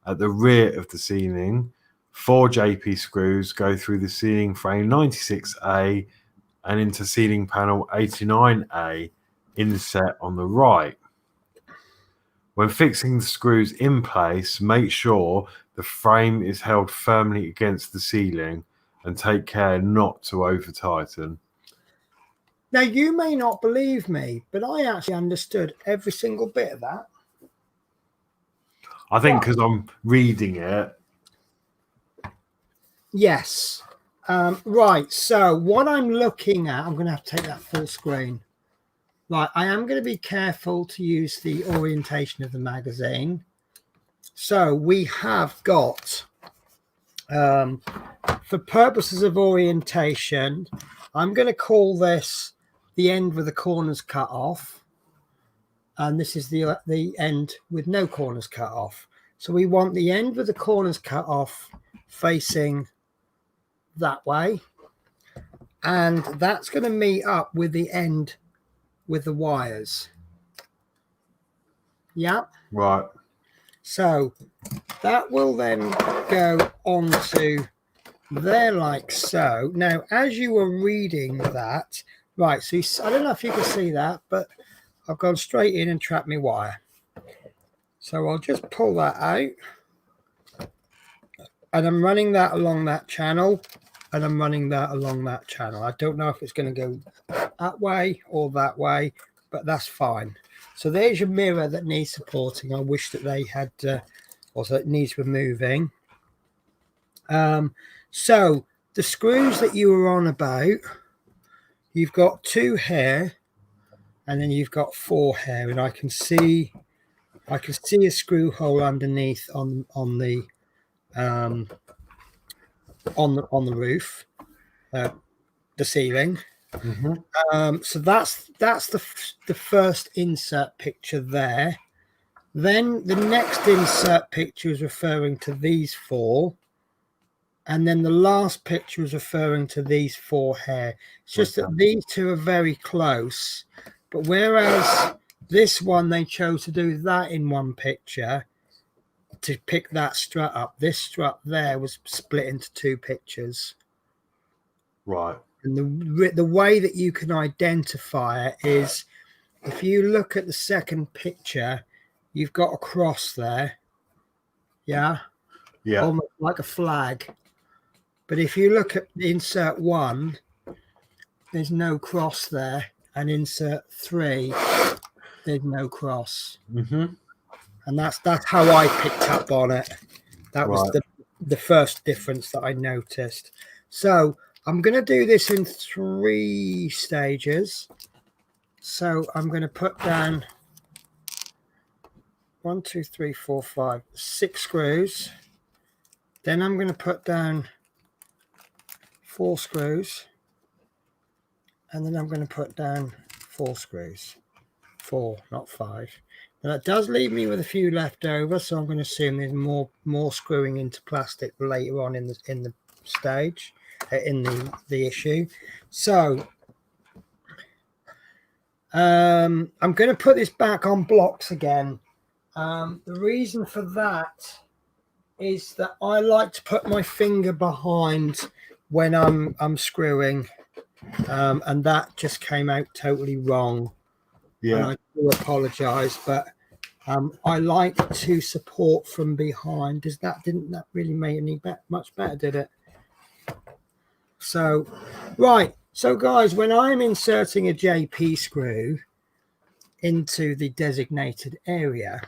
At the rear of the ceiling, 4 JP screws go through the ceiling frame 96A and into ceiling panel 89A, inset on the right. When fixing the screws in place, make sure the frame is held firmly against the ceiling and take care not to over tighten. Now, you may not believe me, but I actually understood every single bit of that. I think because I'm reading it. Yes. Right. So what I'm looking at, I'm going to have to take that full screen. Right. I am going to be careful to use the orientation of the magazine. So we have got, for purposes of orientation, I'm going to call this the end with the corners cut off. And this is the end with no corners cut off. So we want the end with the corners cut off facing that way. And that's going to meet up with the end with the wires. Yeah. Right. So that will then go onto there like so. Now, as you were reading that, right, so I don't know if you can see that, but I've gone straight in and trapped my wire. So I'll just pull that out. And I'm running that along that channel. And I'm running that along that channel. I don't know if it's going to go that way or that way, but that's fine. So there's your mirror that needs supporting. I wish that they had, also it needs removing. So the screws that you were on about, you've got 2 here. And then you've got 4 here, and I can see a screw hole underneath on the roof, the ceiling. Mm-hmm. So that's the first insert picture there. Then the next insert picture is referring to these 4, and then the last picture is referring to these 4 here. It's just that these 2 are very close. But whereas this one, they chose to do that in one picture to pick that strut up. This strut there was split into 2 pictures. Right. And the way that you can identify it is if you look at the second picture, you've got a cross there. Yeah? Yeah. Almost like a flag. But if you look at insert 1, there's no cross there. And insert 3, there's no cross. Mm-hmm. And that's how I picked up on it. That was Right. the first difference that I noticed. So I'm going to do this in 3 stages. So I'm going to put down 1, 2, 3, 4, 5, 6 screws. Then I'm going to put down 4 screws. And then I'm going to put down 4 screws. 4, not 5. Now that does leave me with a few left over, so I'm going to assume there's more screwing into plastic later on in the stage, in the issue. So I'm going to put this back on blocks again. The reason for that is that I like to put my finger behind when I'm screwing. And that just came out totally wrong. Yeah. And I do apologize, but I like to support from behind. Didn't that really make any much better, did it? So, right. So guys, when I'm inserting a JP screw into the designated area,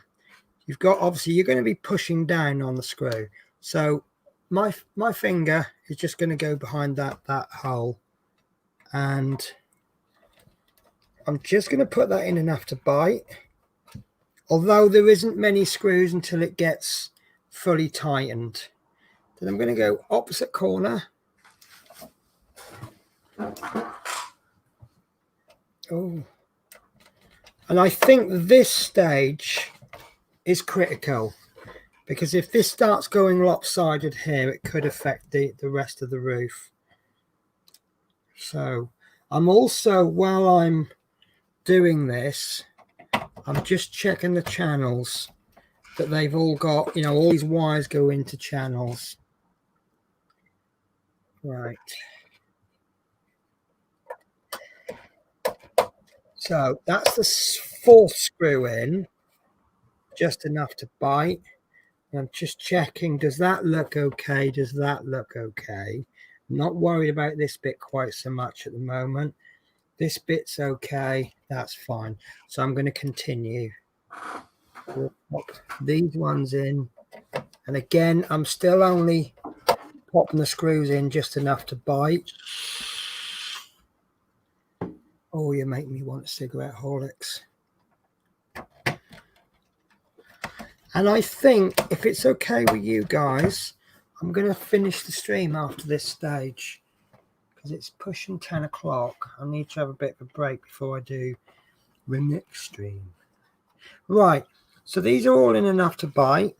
you've got, obviously you're going to be pushing down on the screw. So my finger is just going to go behind that hole. And I'm just going to put that in enough to bite. Although there isn't many screws until it gets fully tightened. Then I'm going to go opposite corner. Oh, and I think this stage is critical, because if this starts going lopsided here, it could affect the rest of the roof. So I'm also, while I'm doing this, I'm just checking the channels, that they've all got, you know, all these wires go into channels. Right. So that's the fourth screw in, just enough to bite. I'm just checking, does that look okay? Does that look okay? I'm not worried about this bit quite so much at the moment. This bit's okay, that's fine. So I'm going to continue. We'll pop these ones in. And again, I'm still only popping the screws in just enough to bite. Oh, you make me want a cigarette, Horlicks. And I think, if it's okay with you guys, I'm going to finish the stream after this stage, because it's pushing 10 o'clock. I need to have a bit of a break before I do the next stream. Right, so these are all in enough to bite.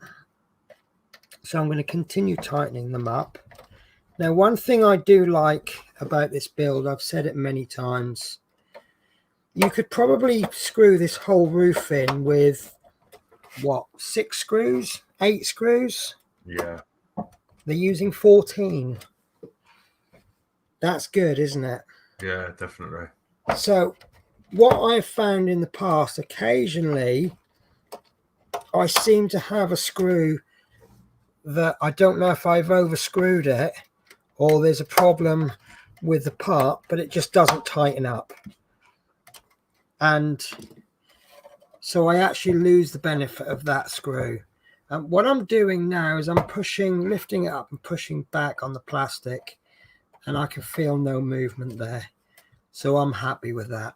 So I'm going to continue tightening them up. Now, one thing I do like about this build, I've said it many times, you could probably screw this whole roof in with, what, 6 screws, 8 screws? Yeah. They're using 14. That's good, isn't it? Yeah, definitely. So what I've found in the past, occasionally I seem to have a screw that I don't know if I've overscrewed it or there's a problem with the part, but it just doesn't tighten up. And so I actually lose the benefit of that screw. And what I'm doing now is I'm lifting it up and pushing back on the plastic, and I can feel no movement there. So I'm happy with that.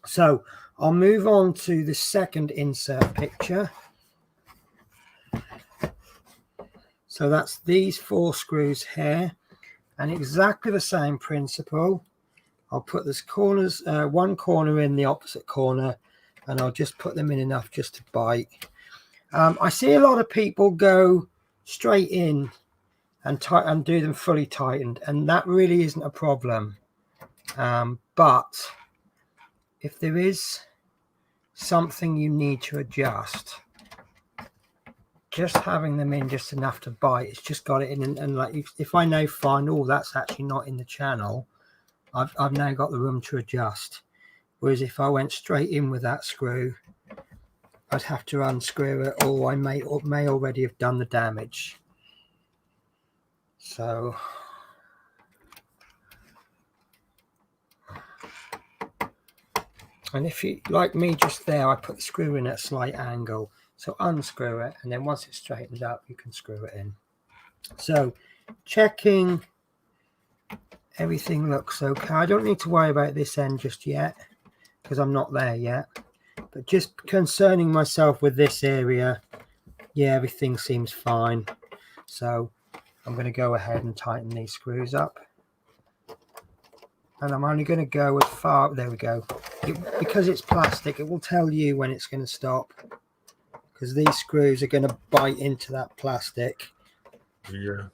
So I'll move on to the second insert picture. So that's these 4 screws here, and exactly the same principle. I'll put this corners, one corner in the opposite corner, and I'll just put them in enough just to bite. I see a lot of people go straight in and do them fully tightened, and that really isn't a problem. But if there is something you need to adjust, just having them in just enough to bite, it's just got it in, and like if I now find, oh, that's actually not in the channel, I've now got the room to adjust. Whereas if I went straight in with that screw, I'd have to unscrew it, or I may already have done the damage. So and if you like me just there, I put the screw in at a slight angle, so unscrew it, and then once it's straightened up you can screw it in. So checking everything looks okay. I don't need to worry about this end just yet because I'm not there yet, but just concerning myself with this area, yeah, everything seems fine. So I'm going to go ahead and tighten these screws up, and I'm only going to go as far, there we go. Because it's plastic, it will tell you when it's going to stop, because these screws are going to bite into that plastic. Yeah.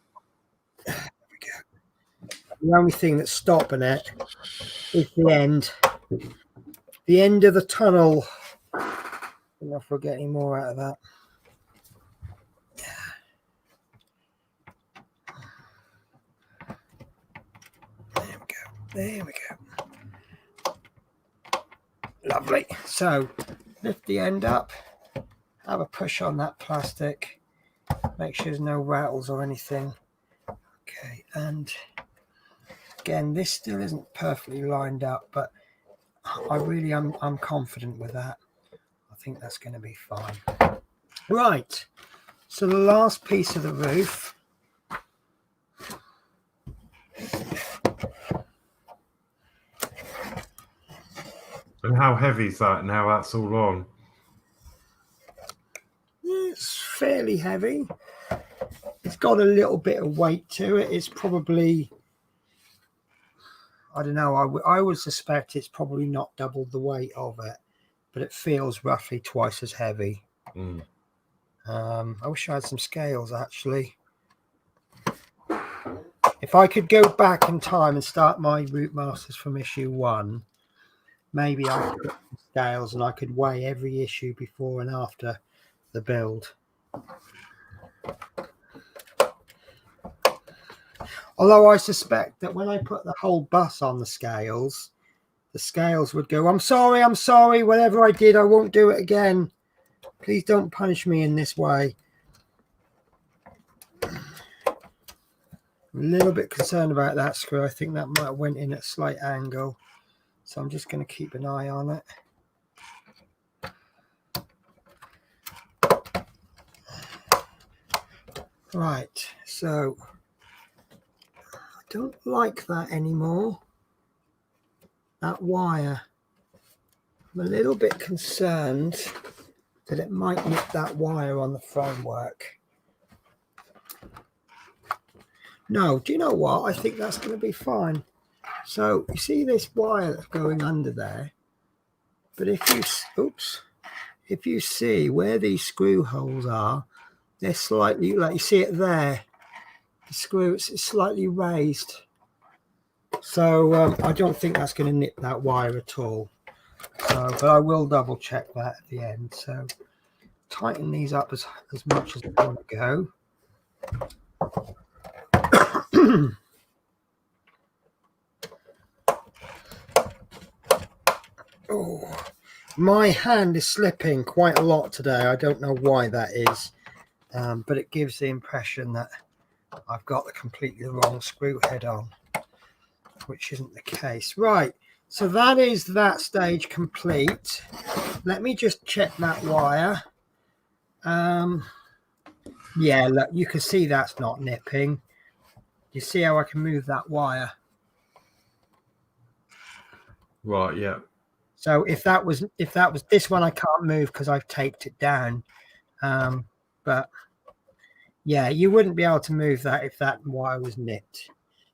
The only thing that's stopping it is the end of the tunnel. I don't know if we'll get any more out of that. There we go. There we go. Lovely. So lift the end up, have a push on that plastic, make sure there's no rattles or anything. Okay, and again, this still isn't perfectly lined up, but I'm confident with that. I think that's going to be fine. Right, so the last piece of the roof. And how heavy is that now that's all on? It's fairly heavy. It's got a little bit of weight to it. It's probably, I don't know, I would suspect it's probably not double the weight of it, but it feels roughly twice as heavy. I wish I had some scales, actually. If I could go back in time and start my Routemasters from issue 1, maybe I could get some scales and I could weigh every issue before and after the build. Although I suspect that when I put the whole bus on the scales would go, I'm sorry, whatever I did, I won't do it again. Please don't punish me in this way. I'm a little bit concerned about that screw. I think that might have went in at a slight angle. So I'm just going to keep an eye on it. Right, so I don't like that anymore. That wire. I'm a little bit concerned that it might nip that wire on the framework. No, do you know what? I think that's going to be fine. So you see this wire that's going under there, but if you see where these screw holes are, they're slightly, like you see it there, the screw it's slightly raised. So I don't think that's going to nip that wire at all. So, but I will double check that at the end. So tighten these up as much as I want to go. Oh, my hand is slipping quite a lot today. I don't know why that is, but it gives the impression that I've got the completely wrong screw head on, which isn't the case. Right, so that is that stage complete. Let me just check that wire. Yeah, look, you can see that's not nipping. You see how I can move that wire? Right, yeah. So if that was this one, I can't move because I've taped it down. But yeah, you wouldn't be able to move that if that wire was nipped.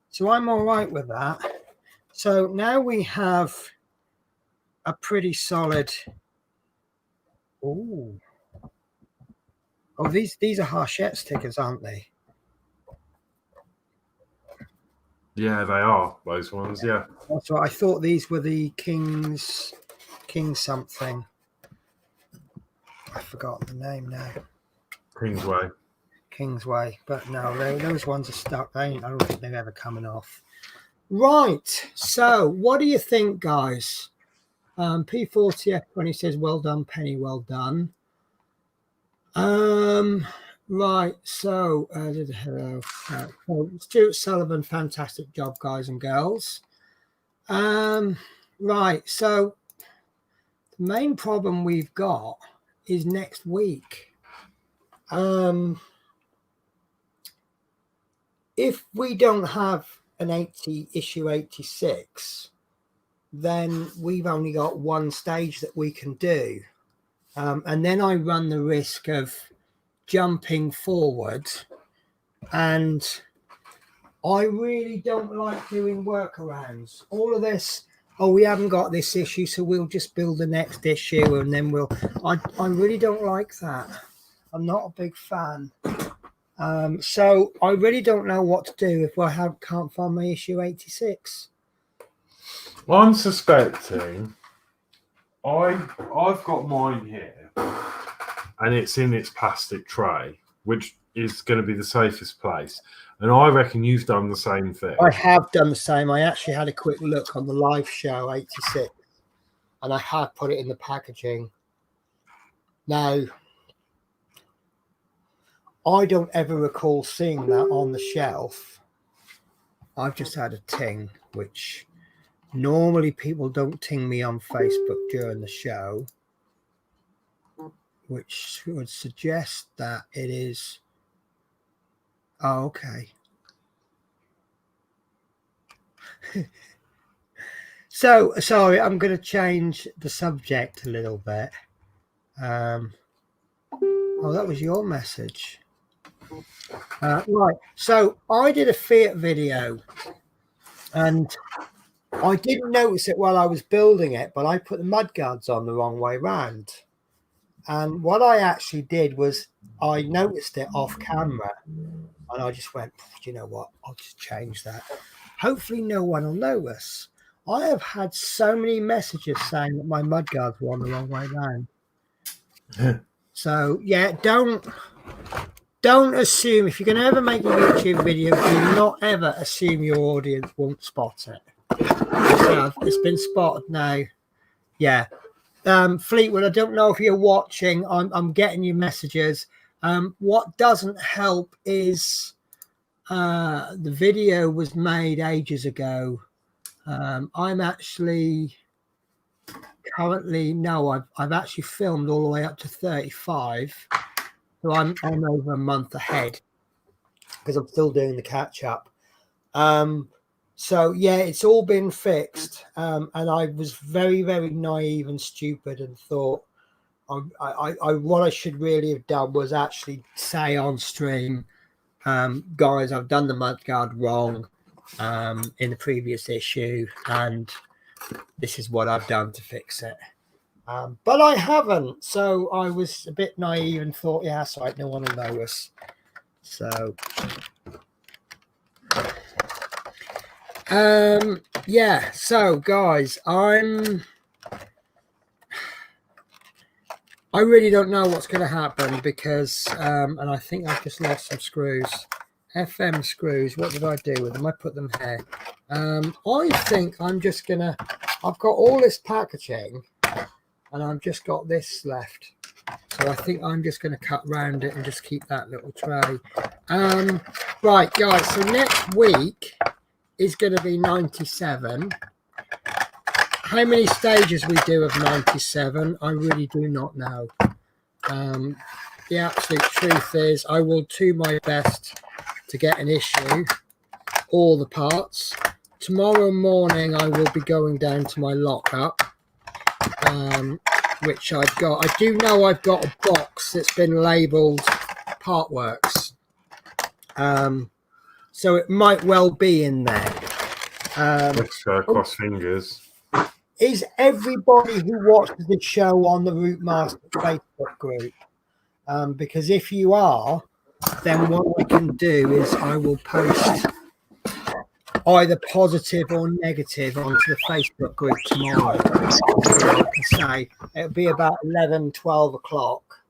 So I'm all right with that. So now we have a pretty solid. Oh, these are Hachette stickers, aren't they? Yeah, they are, those ones, yeah. That's right. I thought these were the King something. I've forgotten the name now. Kingsway, but no, those ones are stuck. I don't think they're ever coming off. Right. So, what do you think, guys? P40F20 says, "Well done, Penny. Well done." Right. So, hello, Stuart Sullivan. Fantastic job, guys and girls. Right. So, the main problem we've got is next week. If we don't have an issue 86, then we've only got one stage that we can do. And then I run the risk of jumping forward. And I really don't like doing workarounds. All of this, oh, we haven't got this issue, so we'll just build the next issue and then I really don't like that. I'm not a big fan. So I really don't know what to do if I can't find my issue 86. Well, I'm suspecting I've got mine here, and it's in its plastic tray, which is going to be the safest place. And I reckon you've done the same thing. I have done the same. I actually had a quick look on the live show 86, and I have put it in the packaging. Now, I don't ever recall seeing that on the shelf. I've just had a ting, which normally people don't ting me on Facebook during the show, which would suggest that it is. Oh, okay. So, sorry, I'm going to change the subject a little bit. Oh, that was your message. Right. So I did a Fiat video, and I didn't notice it while I was building it, but I put the mudguards on the wrong way round. And what I actually did was I noticed it off camera, and I just went, you know what? I'll just change that. Hopefully no one will notice. I have had so many messages saying that my mudguards were on the wrong way round. So yeah, don't assume if you're going to ever make a YouTube video, do not ever assume your audience won't spot it. It's been spotted now. Yeah. Fleetwood, I don't know if you're watching. I'm getting you messages. What doesn't help is the video was made ages ago. I'm actually currently I've actually filmed all the way up to 35, so I'm over a month ahead because I'm still doing the catch up. So yeah, it's all been fixed, and I was very, very naive and stupid and thought what I should really have done was actually say on stream, guys, I've done the mudguard wrong in the previous issue, and this is what I've done to fix it. But I haven't, so I was a bit naive and thought, yeah, that's right, no one will notice. So yeah, so guys, I really don't know what's going to happen because and I think I've just lost some screws. FM screws, what did I do with them? I put them here. I think I'm just gonna, I've got all this packaging and I've just got this left, so I think I'm just going to cut round it and just keep that little tray. Right guys, so next week is going to be 97. How many stages we do of 97, I really do not know. The absolute truth is I will do my best to get an issue, all the parts. Tomorrow morning I will be going down to my lockup, which I've got. I do know I've got a box that's been labelled Partworks. So it might well be in there. Let's cross fingers. Is everybody who watches the show on the Routemasters Facebook group? Because if you are, then what we can do is I will post either positive or negative onto the Facebook group tomorrow. I can say it'll be about 11, 12 o'clock,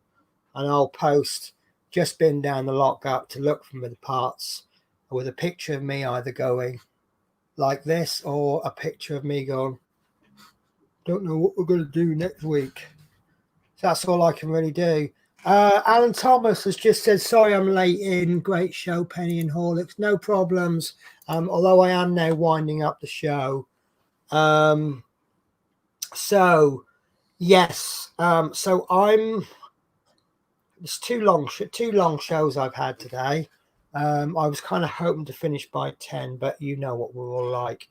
and I'll post just been down the lockup to look for the parts with a picture of me either going like this or a picture of me going, don't know what we're going to do next week. So that's all I can really do. Alan Thomas has just said, sorry I'm late in. Great show, Penny and Horlicks. No problems. Although I am now winding up the show. So, yes. So it's two long shows I've had today. I was kind of hoping to finish by 10, but you know what we're all like.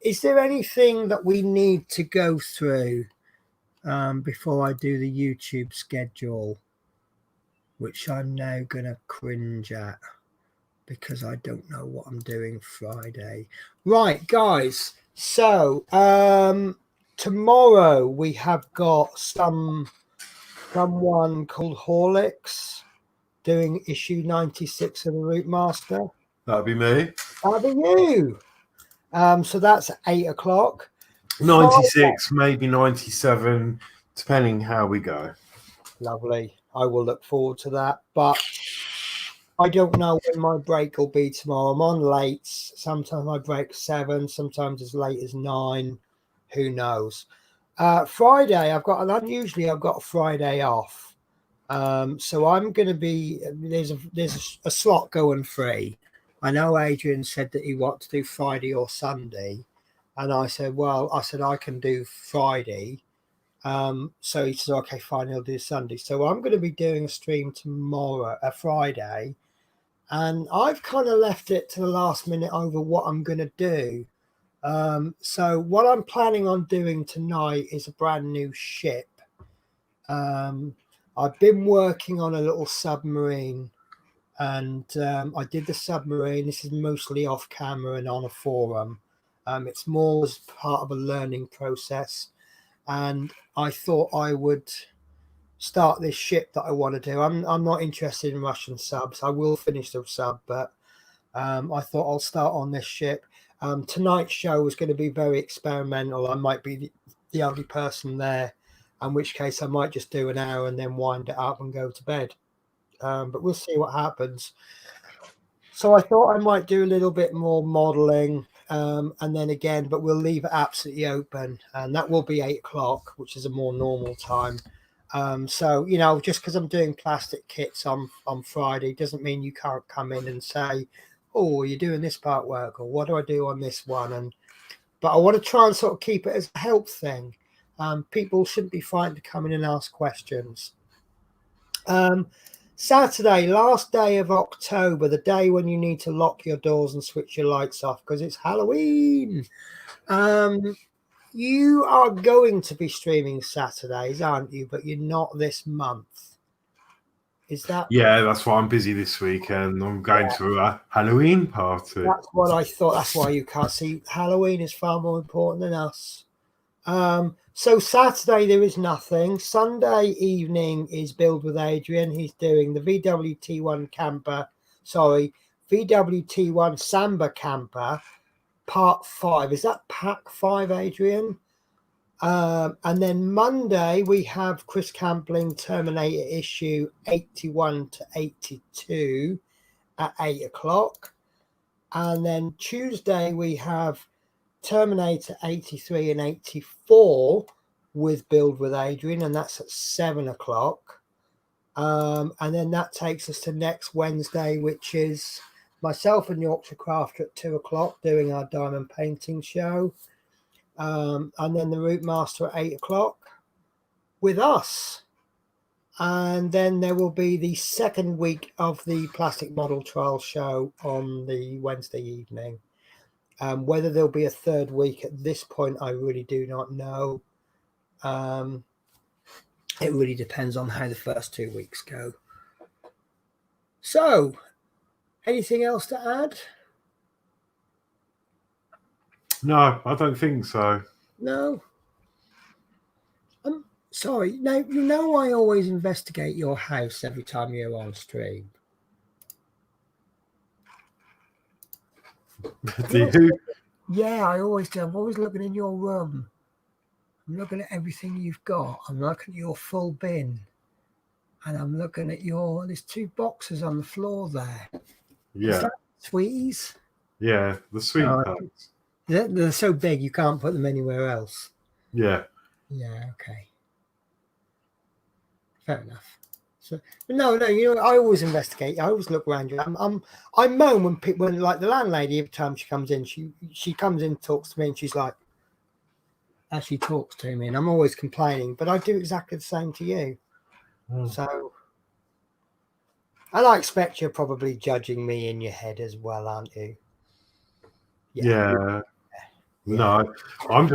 Is there anything that we need to go through before I do the YouTube schedule, which I'm now going to cringe at because I don't know what I'm doing Friday. Right, guys. So tomorrow we have got someone called Horlicks doing issue 96 of the Routemaster. That'd be me. That'll be you. So that's at 8 o'clock. 96, maybe 97, depending how we go. Lovely. I will look forward to that. But I don't know when my break will be tomorrow. I'm on late. Sometimes my break's 7, sometimes as late as 9. Who knows? Friday, I've got a Friday off. So I'm going to be, there's a slot going free. I know Adrian said that he wanted to do Friday or Sunday. And I said, I can do Friday. So he said, okay, fine, he'll do Sunday. So I'm going to be doing a stream tomorrow, Friday. And I've kind of left it to the last minute over what I'm going to do. So what I'm planning on doing tonight is a brand new ship. I've been working on a little submarine and I did the submarine. This is mostly off camera and on a forum. It's more as part of a learning process, and I thought I would start this ship that I want to do. I'm not interested in Russian subs. I will finish the sub, but I thought I'll start on this ship. Tonight's show was going to be very experimental. I might be the only person there, in which case I might just do an hour and then wind it up and go to bed. But we'll see what happens. So I thought I might do a little bit more modeling, and then again, but we'll leave it absolutely open, and that will be 8 o'clock, which is a more normal time. So, you know, just because I'm doing plastic kits on Friday doesn't mean you can't come in and say, oh, you're doing this part work, or what do I do on this one? But I want to try and sort of keep it as a help thing. People shouldn't be frightened to come in and ask questions. Saturday, last day of October, the day when you need to lock your doors and switch your lights off because it's Halloween. You are going to be streaming Saturdays, aren't you? But you're not this month. Is that? Yeah, that's why I'm busy this weekend. I'm going to a Halloween party. That's what I thought. That's why you can't see. Halloween is far more important than us. So Saturday there is nothing. Sunday evening is Build with Adrian. He's doing the VWT1 camper. Sorry, VWT1 Samba camper, part 5. Is that pack 5, Adrian? And then Monday we have Chris Campling Terminator issue 81 to 82 at 8 o'clock. And then Tuesday we have Terminator 83 and 84 with Build with Adrian, and that's at 7 o'clock. And then that takes us to next Wednesday, which is myself and Yorkshire Crafter at 2 o'clock doing our diamond painting show. And then the Routemaster at 8 o'clock with us. And then there will be the second week of the plastic model trial show on the Wednesday evening. Whether there'll be a third week at this point, I really do not know. It really depends on how the first 2 weeks go. So, anything else to add? No, I don't think so. No. Sorry. Now, you know I always investigate your house every time you're on stream. Do you? Yeah, I always do. I'm always looking in your room. I'm looking at everything you've got. I'm looking at your full bin. And I'm looking at there's 2 boxes on the floor there. Yeah. Is that sweeties? Yeah, the sweet packs. They're so big you can't put them anywhere else. Yeah. Yeah, okay. Fair enough. So no, you know, I always investigate. I always look around you. I moan when people, like the landlady, every time she comes in, she comes in, talks to me, and she's like, as she talks to me, and I'm always complaining, but I do exactly the same to you. So, and I expect you're probably judging me in your head as well, aren't you? Yeah. No, I'm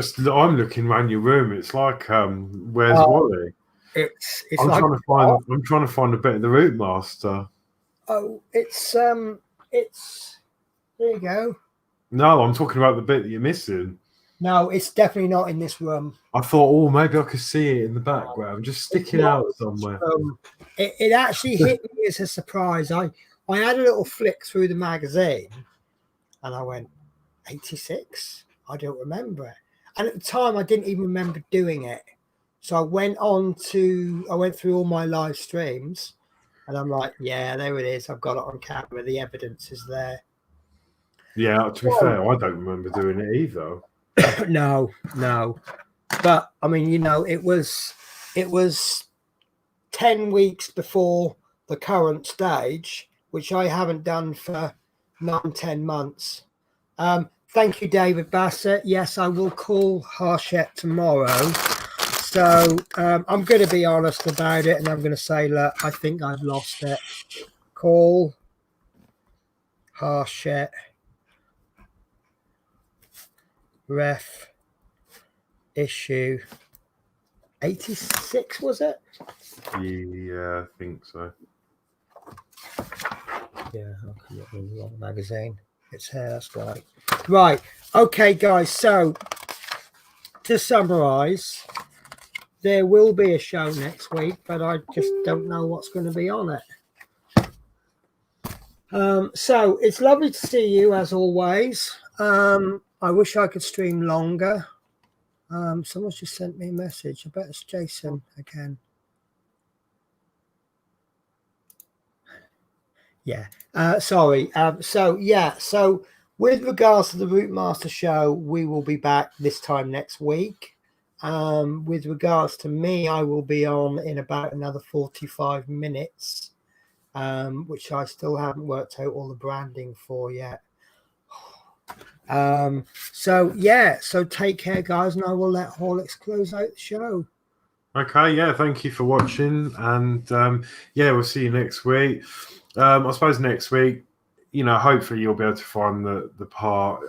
looking around your room. It's like, where's Wally? I'm trying to find a bit of the Routemaster. Oh, it's there you go. No, I'm talking about the bit that you're missing. No, it's definitely not in this room. I thought, oh, maybe I could see it in the background, just sticking out somewhere. It actually hit me as a surprise. I had a little flick through the magazine, and I went, 86? I don't remember it. And at the time, I didn't even remember doing it. So I went through all my live streams, and I'm like, yeah, there it is. I've got it on camera. The evidence is there. Yeah, to be fair, I don't remember doing it either. No. But I mean, you know, it was 10 weeks before the current stage, which I haven't done for 9-10 months. Thank you, David Bassett. Yes, I will call Hachette tomorrow. So I'm going to be honest about it, and I'm going to say, look, I think I've lost it. Call Hachette. Ref issue 86, was it? Yeah, I think so. Yeah, I got the wrong magazine. It's here, that's right. Right. Okay, guys. So to summarize, there will be a show next week, but I just don't know what's going to be on it. So it's lovely to see you as always. I wish I could stream longer. Someone's just sent me a message. I bet it's Jason again. Yeah. Sorry. So with regards to the Routemaster show, we will be back this time next week. With regards to me, I will be on in about another 45 minutes, which I still haven't worked out all the branding for yet. So take care, guys, and I will let Horlicks close out the show. Okay, yeah, thank you for watching, and yeah, we'll see you next week. I suppose next week, hopefully you'll be able to find the part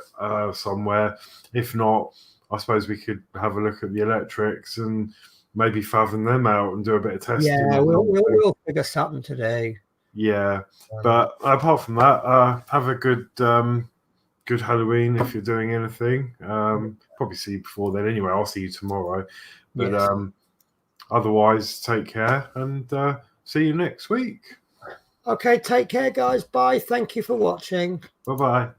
somewhere. If not, I suppose we could have a look at the electrics and maybe fathom them out and do a bit of testing. Yeah, we'll figure something to do. Yeah, but apart from that, have a good Halloween if you're doing anything. Probably see you before then anyway. I'll see you tomorrow. But yes. Otherwise, take care and see you next week. Okay, take care, guys. Bye. Thank you for watching. Bye-bye.